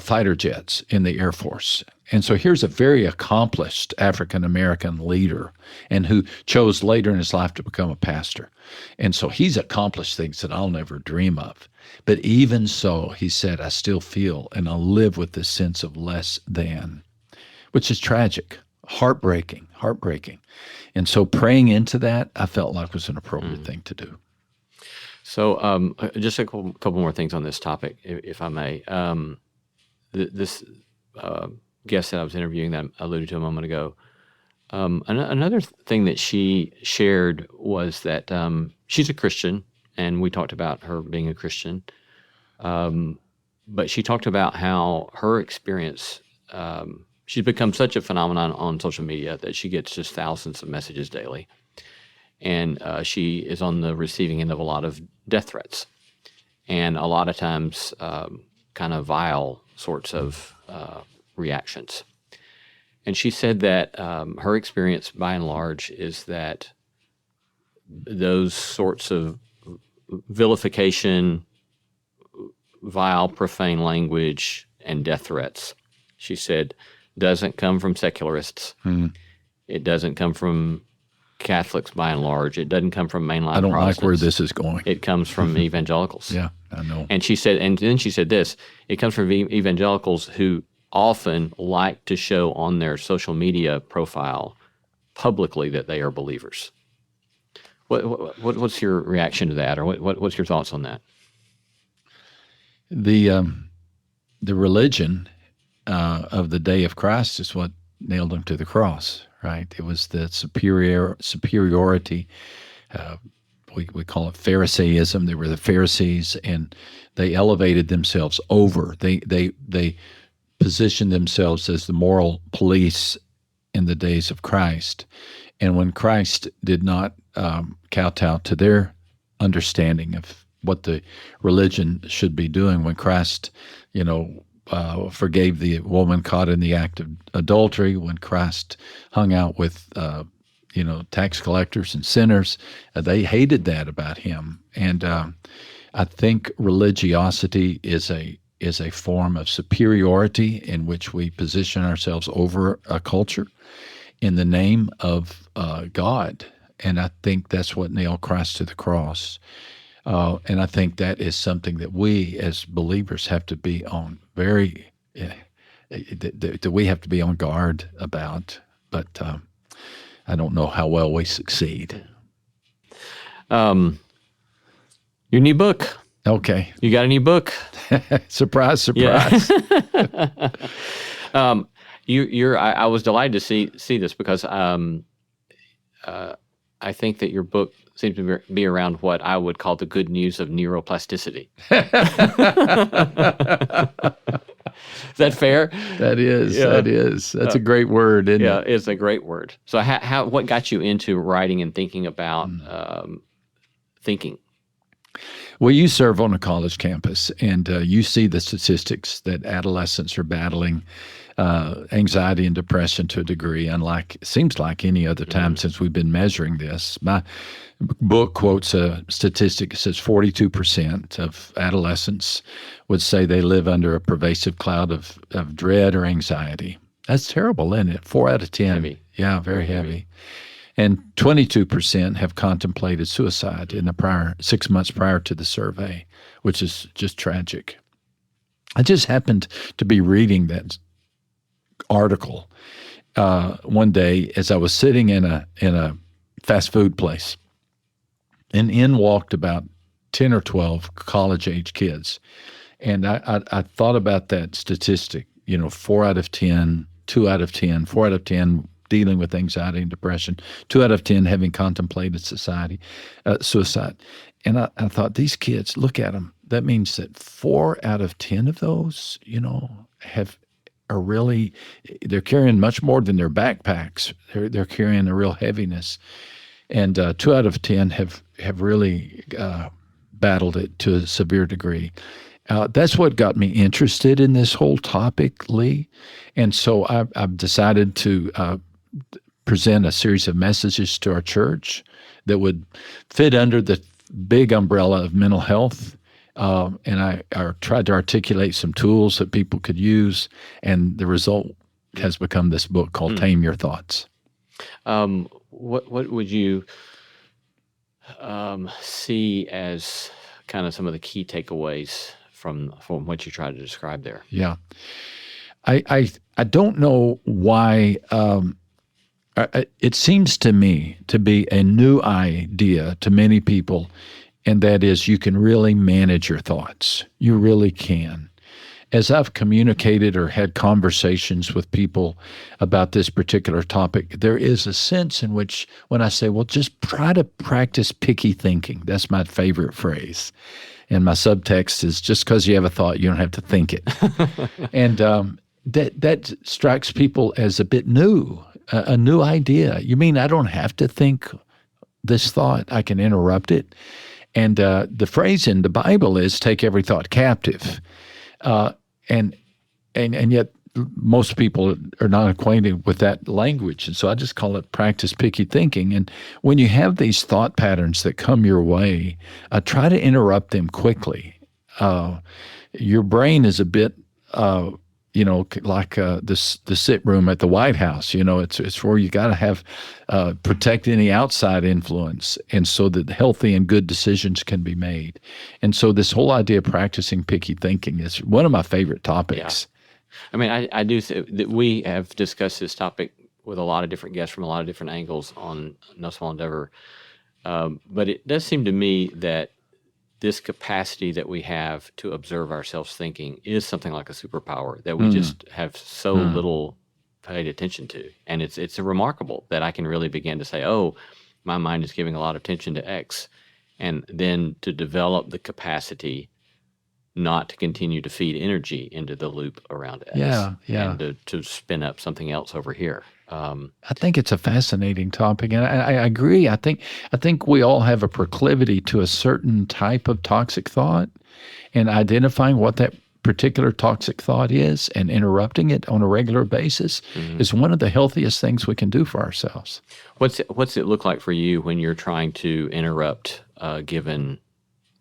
fighter jets in the Air Force. And so here's a very accomplished African-American leader, and who chose later in his life to become a pastor. And so he's accomplished things that I'll never dream of. But even so, he said, I still feel and I live with this sense of less than, which is tragic, heartbreaking. And so praying into that, I felt like was an appropriate thing to do. So just a couple more things on this topic, if I may. This guest that I was interviewing that I alluded to a moment ago, another thing that she shared was that she's a Christian, and we talked about her being a Christian, but she talked about how her experience, she's become such a phenomenon on social media that she gets just thousands of messages daily. And she is on the receiving end of a lot of death threats, and a lot of times kind of vile sorts of reactions. And she said that her experience by and large is that those sorts of vilification, vile, profane language, and death threats, she said, doesn't come from secularists. It doesn't come from Catholics by and large. It doesn't come from mainline I don't Protestants. like where this is going. It comes from evangelicals. Yeah, I know. And she said, and then she said this, it comes from evangelicals who often like to show on their social media profile publicly that they are believers. What's your reaction to that, or what's your thoughts on that? The religion of the day of Christ is what nailed him to the cross, right? It was the superiority. We call it Pharisaism. They were the Pharisees, and they elevated themselves over. They positioned themselves as the moral police in the days of Christ. And when Christ did not kowtow to their understanding of what the religion should be doing, when Christ, forgave the woman caught in the act of adultery, when Christ hung out with, tax collectors and sinners, they hated that about him. And I think religiosity is a form of superiority in which we position ourselves over a culture in the name of God. And I think that's what nailed Christ to the cross. And I think that is something that we as believers have to be on that we have to be on guard about. But I don't know how well we succeed. Your new book. Okay. You got a new book. Surprise, surprise. Yeah. I was delighted to see this because I think that your book seems to be around what I would call the good news of neuroplasticity. Is that fair? That is. Yeah. That is. That's a great word, isn't Yeah, it? it's a great word. So what got you into writing and thinking about thinking? Well, you serve on a college campus, and you see the statistics that adolescents are battling anxiety and depression to a degree, seems like any other time since we've been measuring this. My book quotes a statistic that says 42% of adolescents would say they live under a pervasive cloud of dread or anxiety. That's terrible, isn't it? 4 out of 10. Heavy. Yeah, very heavy. And 22% have contemplated suicide in the 6 months prior to the survey, which is just tragic. I just happened to be reading that article one day as I was sitting in a fast food place, and in walked about 10 or 12 college-age kids. And I thought about that statistic, 4 out of 10, 2 out of 10, 4 out of 10 dealing with anxiety and depression. 2 out of 10 having contemplated suicide. And I thought, these kids, look at them. That means that 4 out of 10 of those, they're carrying much more than their backpacks. They're carrying a real heaviness. And 2 out of 10 have really battled it to a severe degree. That's what got me interested in this whole topic, Lee. And so I've decided to present a series of messages to our church that would fit under the big umbrella of mental health. And I tried to articulate some tools that people could use. And the result has become this book called Tame Your Thoughts. What would you see as kind of some of the key takeaways from what you try to describe there? Yeah. I don't know why. It seems to me to be a new idea to many people, and that is you can really manage your thoughts. You really can. As I've communicated or had conversations with people about this particular topic, there is a sense in which when I say, well, just try to practice picky thinking. That's my favorite phrase. And my subtext is just because you have a thought, you don't have to think it. And that strikes people as a bit new, a new idea. You mean I don't have to think this thought? I can interrupt it? And the phrase in the Bible is take every thought captive. And yet most people are not acquainted with that language. And so I just call it practice picky thinking. And when you have these thought patterns that come your way, try to interrupt them quickly. Your brain is a bit, like the sit room at the White House. It's where you got to have protect any outside influence, and so that healthy and good decisions can be made. And so this whole idea of practicing picky thinking is one of my favorite topics. Yeah. I mean, I do that we have discussed this topic with a lot of different guests from a lot of different angles on No Small Endeavor. But it does seem to me that this capacity that we have to observe ourselves thinking is something like a superpower that we just have so little paid attention to. And it's remarkable that I can really begin to say, oh, my mind is giving a lot of attention to X. And then to develop the capacity not to continue to feed energy into the loop around X. Yeah. And to spin up something else over here. I think it's a fascinating topic, and I agree. I think we all have a proclivity to a certain type of toxic thought, and identifying what that particular toxic thought is and interrupting it on a regular basis is one of the healthiest things we can do for ourselves. What's it look like for you when you're trying to interrupt given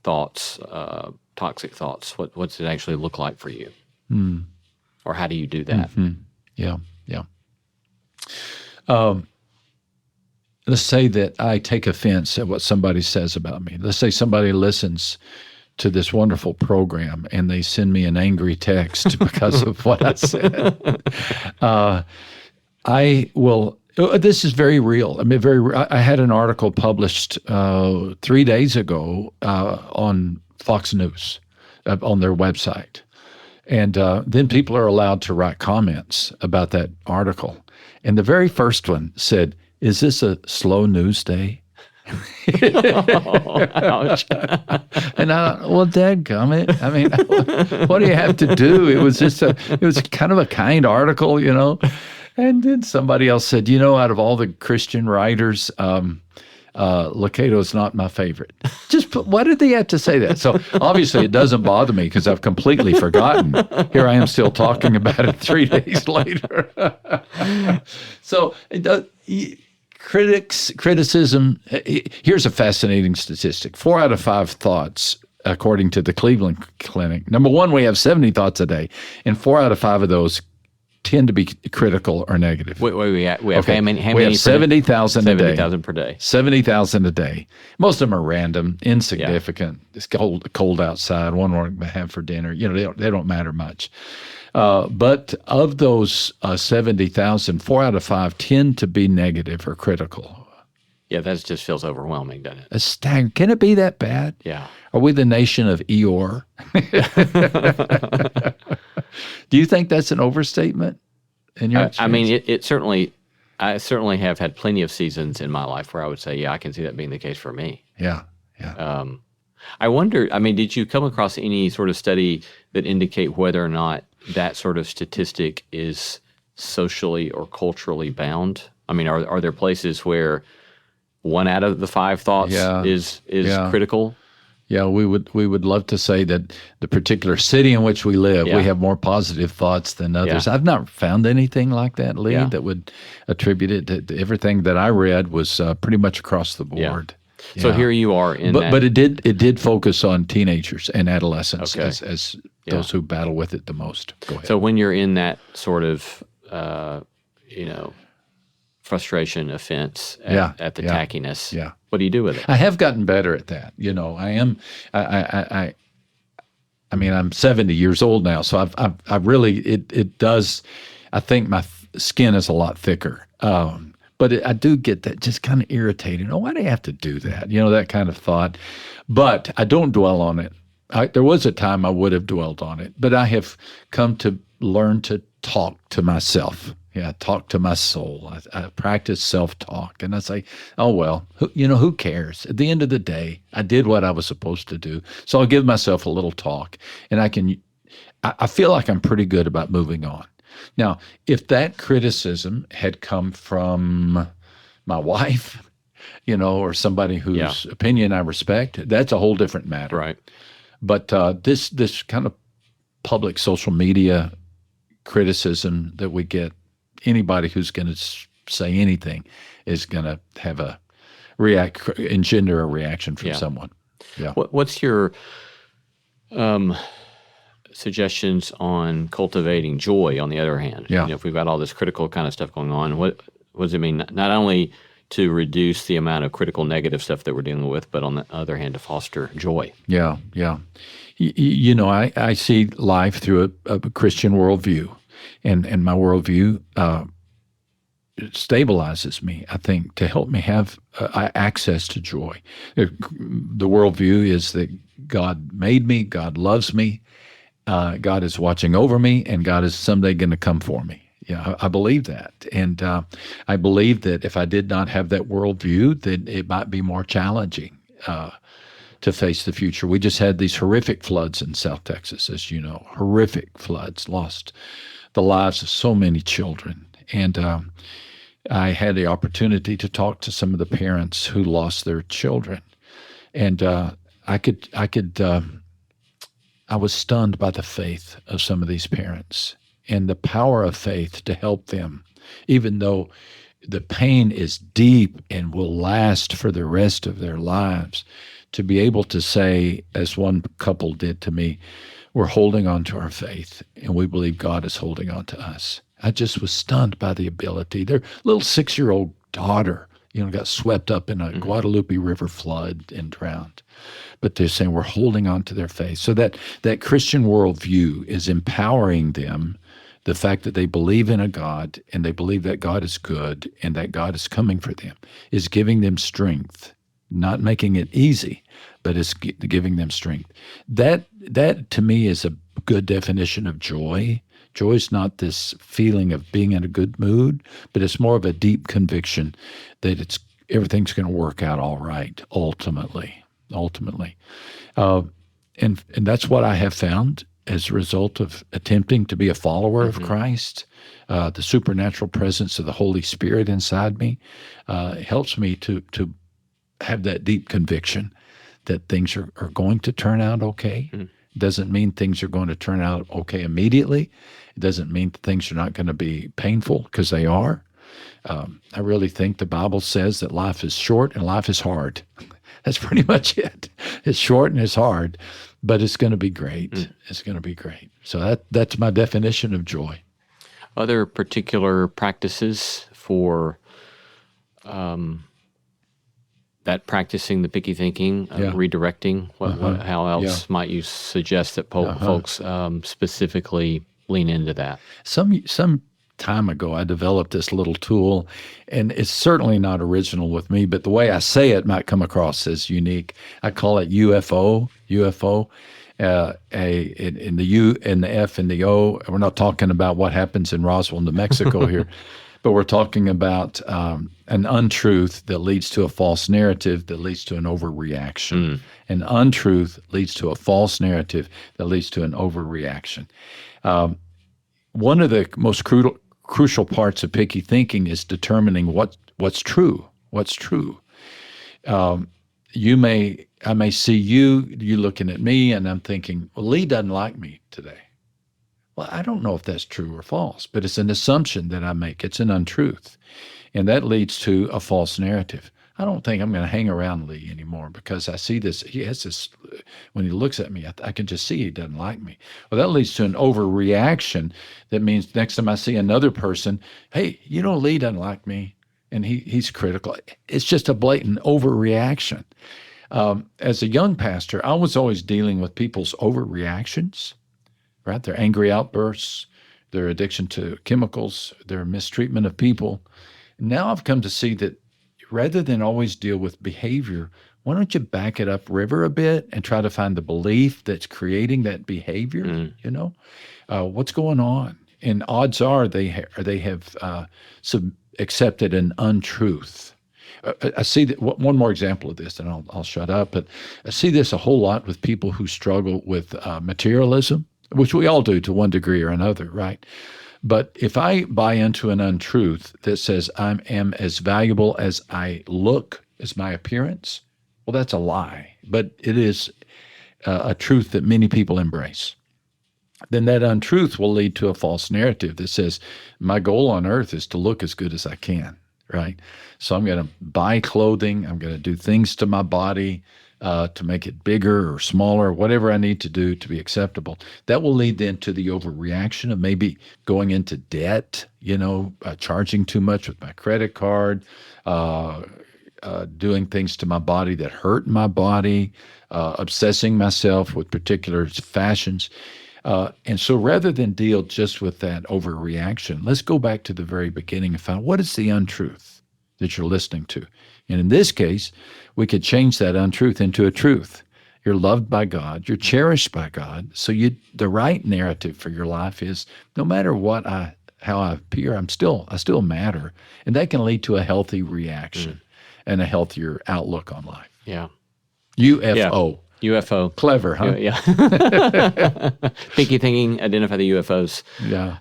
thoughts, toxic thoughts? What's it actually look like for you? Or how do you do that? Yeah. Let's say that I take offense at what somebody says about me. Let's say somebody listens to this wonderful program and they send me an angry text because of what I said. I will. This is very real. I mean, I had an article published 3 days ago on Fox News on their website, and then people are allowed to write comments about that article. And the very first one said, "Is this a slow news day?" Oh, ouch. And well, dadgummit. I mean, what do you have to do? It was kind of a kind article, And then somebody else said, out of all the Christian writers, Lucado is not my favorite. Why did they have to say that? So obviously it doesn't bother me because I've completely forgotten. Here I am still talking about it 3 days later. So criticism, here's a fascinating statistic. 4 out of 5 thoughts, according to the Cleveland Clinic. Number one, we have 70 thoughts a day, and 4 out of 5 of those tend to be critical or negative. We have okay. how many? We have 70,000 a day. 70,000 per day. 70,000 a day. Most of them are random, insignificant. Yeah. It's cold outside. One more to have for dinner. They don't matter much. But of those 70,000, 4 out of 5 tend to be negative or critical. Yeah, that just feels overwhelming, doesn't it? A staggering. Can it be that bad? Yeah. Are we the nation of Eeyore? Do you think that's an overstatement in your experience? I mean, it certainly, I certainly have had plenty of seasons in my life where I would say, yeah, I can see that being the case for me. Yeah. I wonder, I mean, did you come across any sort of study that indicate whether or not that sort of statistic is socially or culturally bound? I mean, are there places where 1 out of the 5 thoughts is critical? Yeah, we would love to say that the particular city in which we live, we have more positive thoughts than others. Yeah. I've not found anything like that, Lee, Yeah. that would attribute it to everything that I read was pretty much across the Yeah. board. So Yeah. here you are in that. But it did focus on teenagers and adolescents Okay. as those who battle with it the most. Go ahead. So when you're in that sort of, frustration, offense at the tackiness, what do you do with it? I have gotten better at that. I mean, I'm 70 years old now, so I've really, it does, I think my skin is a lot thicker. But I do get that just kind of irritated. Oh, why do you have to do that? That kind of thought. But I don't dwell on it. There was a time I would have dwelled on it, but I have come to learn to talk to myself. Yeah, talk to my soul. I practice self-talk, and I say, oh, well, who cares? At the end of the day, I did what I was supposed to do, so I'll give myself a little talk, and I feel like I'm pretty good about moving on. Now, if that criticism had come from my wife, or somebody whose opinion I respect, that's a whole different matter. Right. But this kind of public social media criticism that we get, anybody who's going to say anything is going to have engender a reaction from someone. Yeah. What's your suggestions on cultivating joy, on the other hand? Yeah. If we've got all this critical kind of stuff going on, what does it mean not only to reduce the amount of critical negative stuff that we're dealing with, but on the other hand, to foster joy? Yeah. I see life through a Christian worldview, and my worldview it stabilizes me, I think, to help me have access to joy. The worldview is that God made me, God loves me, God is watching over me, and God is someday going to come for me. Yeah, I believe that. And I believe that if I did not have that worldview, then it might be more challenging to face the future. We just had these horrific floods in South Texas, as you know, horrific floods, lost the lives of so many children. And I had the opportunity to talk to some of the parents who lost their children. And I was stunned by the faith of some of these parents and the power of faith to help them, even though the pain is deep and will last for the rest of their lives, to be able to say, as one couple did to me, we're holding on to our faith and we believe God is holding on to us. I just was stunned by the ability. Their little 6-year-old daughter, got swept up in a Guadalupe River flood and drowned. But they're saying we're holding on to their faith. So that Christian worldview is empowering them, the fact that they believe in a God and they believe that God is good and that God is coming for them, is giving them strength, not making it easy, but it's giving them strength. That to me is a good definition of joy. Joy is not this feeling of being in a good mood, but it's more of a deep conviction that everything's going to work out all right, ultimately. And that's what I have found as a result of attempting to be a follower of Christ. The supernatural presence of the Holy Spirit inside me helps me to have that deep conviction that things are going to turn out okay. Doesn't mean things are going to turn out okay immediately. It doesn't mean things are not going to be painful, because they are. I really think the Bible says that life is short and life is hard. That's pretty much it. It's short and it's hard, but it's going to be great. It's going to be great. So that's my definition of joy. Other particular practices for that practicing the picky thinking, redirecting, how else might you suggest that folks specifically lean into that? Some time ago, I developed this little tool, and it's certainly not original with me, but the way I say it might come across as unique. I call it UFO. In the U and the F and the O. We're not talking about what happens in Roswell, New Mexico here. but we're talking about an untruth that leads to a false narrative that leads to an overreaction. An untruth leads to a false narrative that leads to an overreaction. One of the most crucial parts of picky thinking is determining what's true. What's true? I may see you looking at me, and I'm thinking, well, Lee doesn't like me today. Well, I don't know if that's true or false, but it's an assumption that I make. It's an untruth. And that leads to a false narrative. I don't think I'm going to hang around Lee anymore because I see this. He has this, when he looks at me, I can just see he doesn't like me. Well, that leads to an overreaction. That means next time I see another person, hey, Lee doesn't like me, and he's critical. It's just a blatant overreaction. As a young pastor, I was always dealing with people's overreactions, right? Their angry outbursts, their addiction to chemicals, their mistreatment of people. Now I've come to see that rather than always deal with behavior, why don't you back it up river a bit and try to find the belief that's creating that behavior? What's going on? And odds are they have accepted an untruth. I see that one more example of this, and I'll shut up. But I see this a whole lot with people who struggle with materialism, which we all do to one degree or another, right? But if I buy into an untruth that says I am as valuable as I look, as my appearance, well, that's a lie. But it is a truth that many people embrace. Then that untruth will lead to a false narrative that says my goal on earth is to look as good as I can. Right? So I'm going to buy clothing. I'm going to do things to my body to make it bigger or smaller, whatever I need to do to be acceptable. That will lead then to the overreaction of maybe going into debt, charging too much with my credit card, doing things to my body that hurt my body, obsessing myself with particular fashions. And so rather than deal just with that overreaction, let's go back to the very beginning and find what is the untruth that you're listening to. And in this case, we could change that untruth into a truth. You're loved by God. You're cherished by God. So the right narrative for your life is no matter how I appear, I still matter. And that can lead to a healthy reaction and a healthier outlook on life. Yeah. UFO. UFO. Clever, huh? Yeah. Picky thinking, identify the UFOs. Yeah.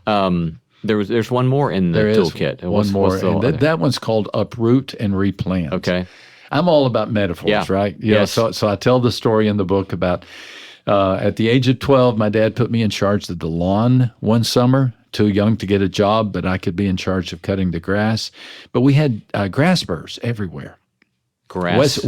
There's one more in the toolkit. One more. And that one's called uproot and replant. Okay. I'm all about metaphors, right? Yes. So I tell the story in the book about at the age of 12, my dad put me in charge of the lawn one summer. Too young to get a job, but I could be in charge of cutting the grass. But we had grass burrs everywhere. Grass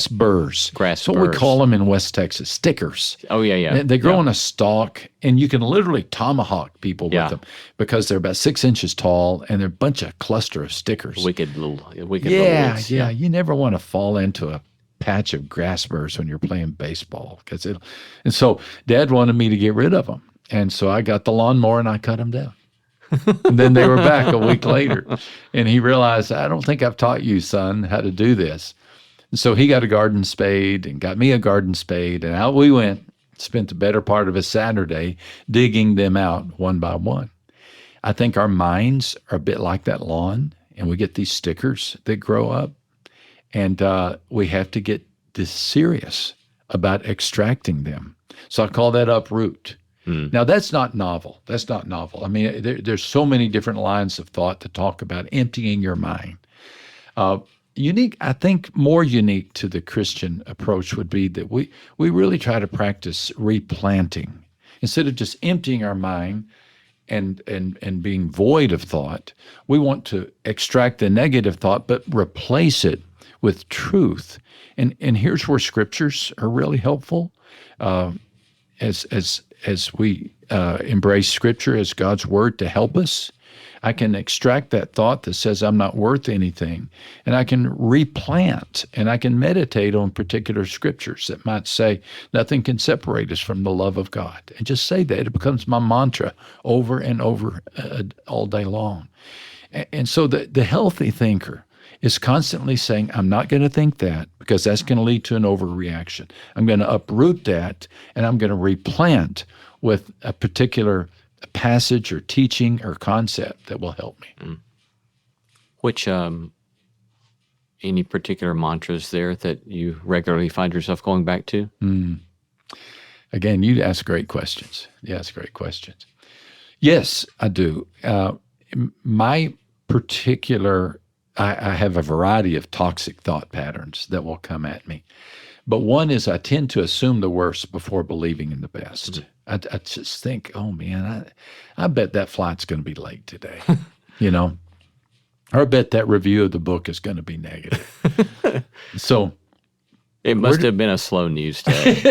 burrs. That's what we call them in West Texas, stickers. Oh, yeah. They grow on a stalk, and you can literally tomahawk people with them because they're about 6 inches tall, and they're a bunch of cluster of stickers. Wicked little weeds. Yeah. You never want to fall into a patch of grass burrs when you're playing baseball. And so Dad wanted me to get rid of them. And so I got the lawnmower, and I cut them down. And then they were back a week later, and he realized, I don't think I've taught you, son, how to do this. And so he got a garden spade and got me a garden spade, and out we went, spent the better part of a Saturday digging them out one by one. I think our minds are a bit like that lawn, and we get these stickers that grow up, and we have to get this serious about extracting them. So I call that uproot. Now, that's not novel. I mean, there's so many different lines of thought to talk about emptying your mind. Unique, I think more unique to the Christian approach would be that we really try to practice replanting. Instead of just emptying our mind and being void of thought, we want to extract the negative thought, but replace it with truth. And here's where scriptures are really helpful. As we embrace Scripture as God's Word to help us, I can extract that thought that says I'm not worth anything, and I can replant, and I can meditate on particular scriptures that might say nothing can separate us from the love of God, and just say that. It becomes my mantra over and over all day long. And so the healthy thinker is constantly saying, I'm not going to think that because that's going to lead to an overreaction. I'm going to uproot that, and I'm going to replant with a particular passage or teaching or concept that will help me. Which any particular mantras there that you regularly find yourself going back to? Again, you ask great questions. Yes, I do. My particular, I have a variety of toxic thought patterns that will come at me. But one is I tend to assume the worst before believing in the best. I just think, oh man, I bet that flight's going to be late today, or I bet that review of the book is going to be negative. So it must have been a slow news day.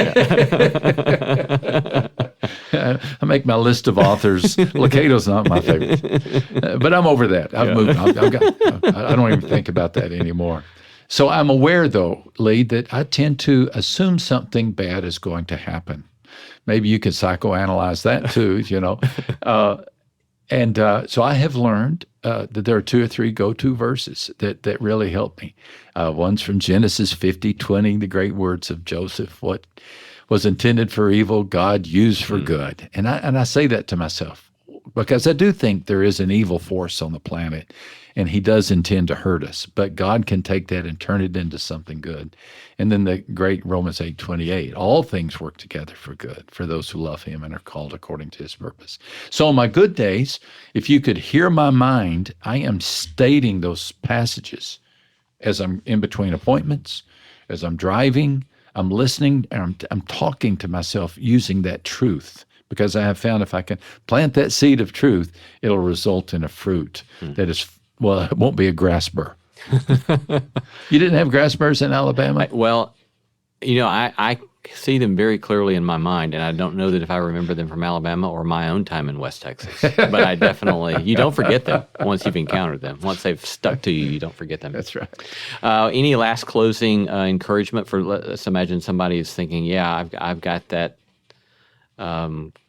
I make my list of authors. Lucado's not my favorite, but I'm over that. I've moved on. I don't even think about that anymore. So I'm aware, though, Lee, that I tend to assume something bad is going to happen. Maybe you could psychoanalyze that too, So I have learned that there are 2 or 3 go-to verses that really help me. One's from Genesis 50:20, the great words of Joseph. What was intended for evil, God used for good. And I say that to myself because I do think there is an evil force on the planet, and he does intend to hurt us. But God can take that and turn it into something good. And then the great Romans 8:28, all things work together for good for those who love him and are called according to his purpose. So on my good days, if you could hear my mind, I am stating those passages as I'm in between appointments, as I'm driving, I'm listening, and I'm talking to myself using that truth, because I have found if I can plant that seed of truth, it'll result in a fruit that is, well, it won't be a grass burr. You didn't have grass burrs in Alabama? I see them very clearly in my mind, and I don't know that if I remember them from Alabama or my own time in West Texas. But I definitely, you don't forget them once you've encountered them. Once they've stuck to you, you don't forget them. That's right. Any last closing encouragement for, let's imagine somebody is thinking, yeah, I've got that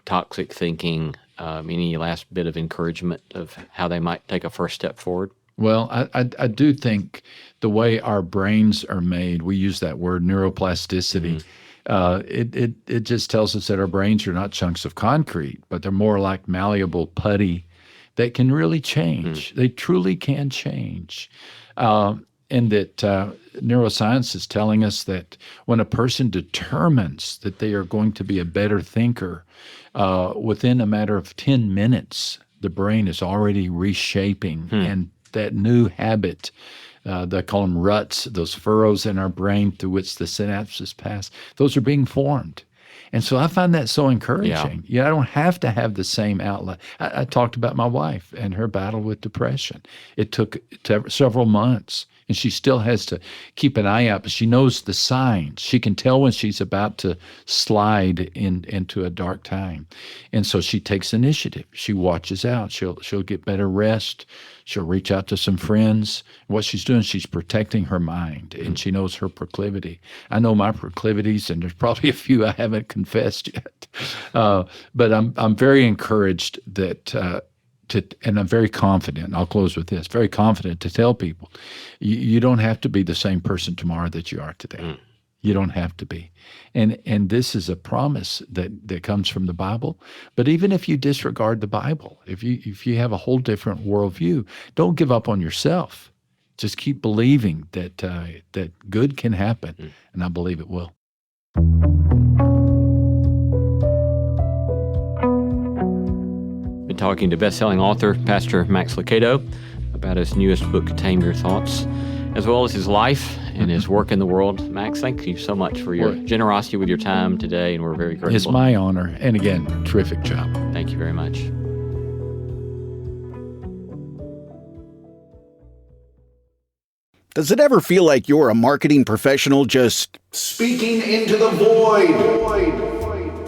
toxic thinking. Any last bit of encouragement of how they might take a first step forward? Well, I do think the way our brains are made, we use that word neuroplasticity. It just tells us that our brains are not chunks of concrete, but they're more like malleable putty that can really change. They truly can change. And that neuroscience is telling us that when a person determines that they are going to be a better thinker, within a matter of 10 minutes, the brain is already reshaping, and that new habit, they call them ruts, those furrows in our brain through which the synapses pass, those are being formed. And so I find that so encouraging. I don't have to have the same outlet. I talked about my wife and her battle with depression. It took several months, and she still has to keep an eye out, but she knows the signs. She can tell when she's about to slide into a dark time. And so she takes initiative. She watches out. She'll get better rest. She'll reach out to some friends. What she's doing, she's protecting her mind, and she knows her proclivity. I know my proclivities, and there's probably a few I haven't confessed yet. But I'm very encouraged that, and I'm very confident, and I'll close with this, very confident to tell people, you don't have to be the same person tomorrow that you are today. You don't have to be. And this is a promise that comes from the Bible. But even if you disregard the Bible, if you have a whole different worldview, don't give up on yourself. Just keep believing that good can happen, and I believe it will. Been talking to best-selling author, Pastor Max Lucado, about his newest book, Tame Your Thoughts, as well as his life and his work in the world. Max, thank you so much for your generosity with your time today, and we're very grateful. It's my honor. And again, terrific job. Thank you very much. Does it ever feel like you're a marketing professional just speaking into the void?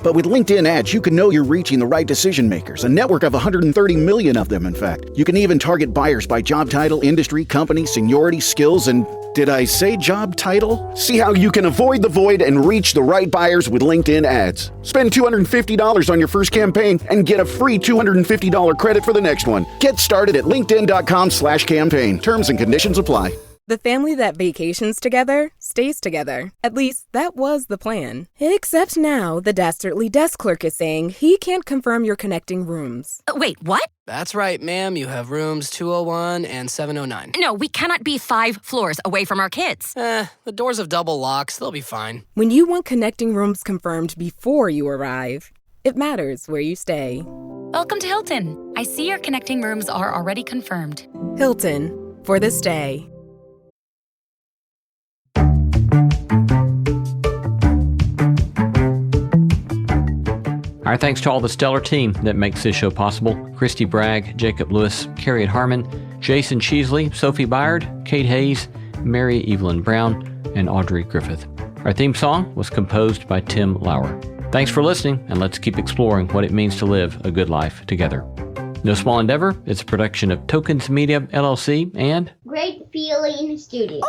But with LinkedIn ads, you can know you're reaching the right decision makers, a network of 130 million of them, in fact. You can even target buyers by job title, industry, company, seniority, skills, and did I say job title? See how you can avoid the void and reach the right buyers with LinkedIn ads. Spend $250 on your first campaign and get a free $250 credit for the next one. Get started at linkedin.com/campaign. Terms and conditions apply. The family that vacations together stays together. At least, that was the plan. Except now, the dastardly desk clerk is saying he can't confirm your connecting rooms. Wait, what? That's right, ma'am. You have rooms 201 and 709. No, we cannot be 5 floors away from our kids. The doors have double locks. They'll be fine. When you want connecting rooms confirmed before you arrive, it matters where you stay. Welcome to Hilton. I see your connecting rooms are already confirmed. Hilton, for the stay. Our thanks to all the stellar team that makes this show possible. Christy Bragg, Jacob Lewis, Carriet Harmon, Jason Cheesley, Sophie Byard, Kate Hayes, Mary Evelyn Brown, and Audrey Griffith. Our theme song was composed by Tim Lauer. Thanks for listening, and let's keep exploring what it means to live a good life together. No Small Endeavor is a production of Tokens Media, LLC, and Great Feeling Studio.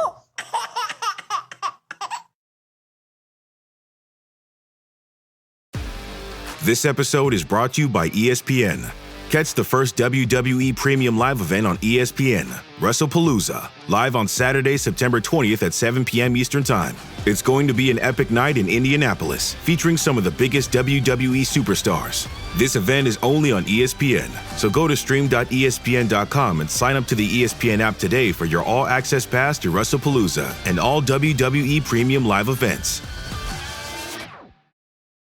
This episode is brought to you by ESPN. Catch the first WWE Premium Live event on ESPN, WrestlePalooza, live on Saturday, September 20th at 7 p.m. Eastern Time. It's going to be an epic night in Indianapolis, featuring some of the biggest WWE superstars. This event is only on ESPN, so go to stream.espn.com and sign up to the ESPN app today for your all-access pass to WrestlePalooza and all WWE Premium Live events.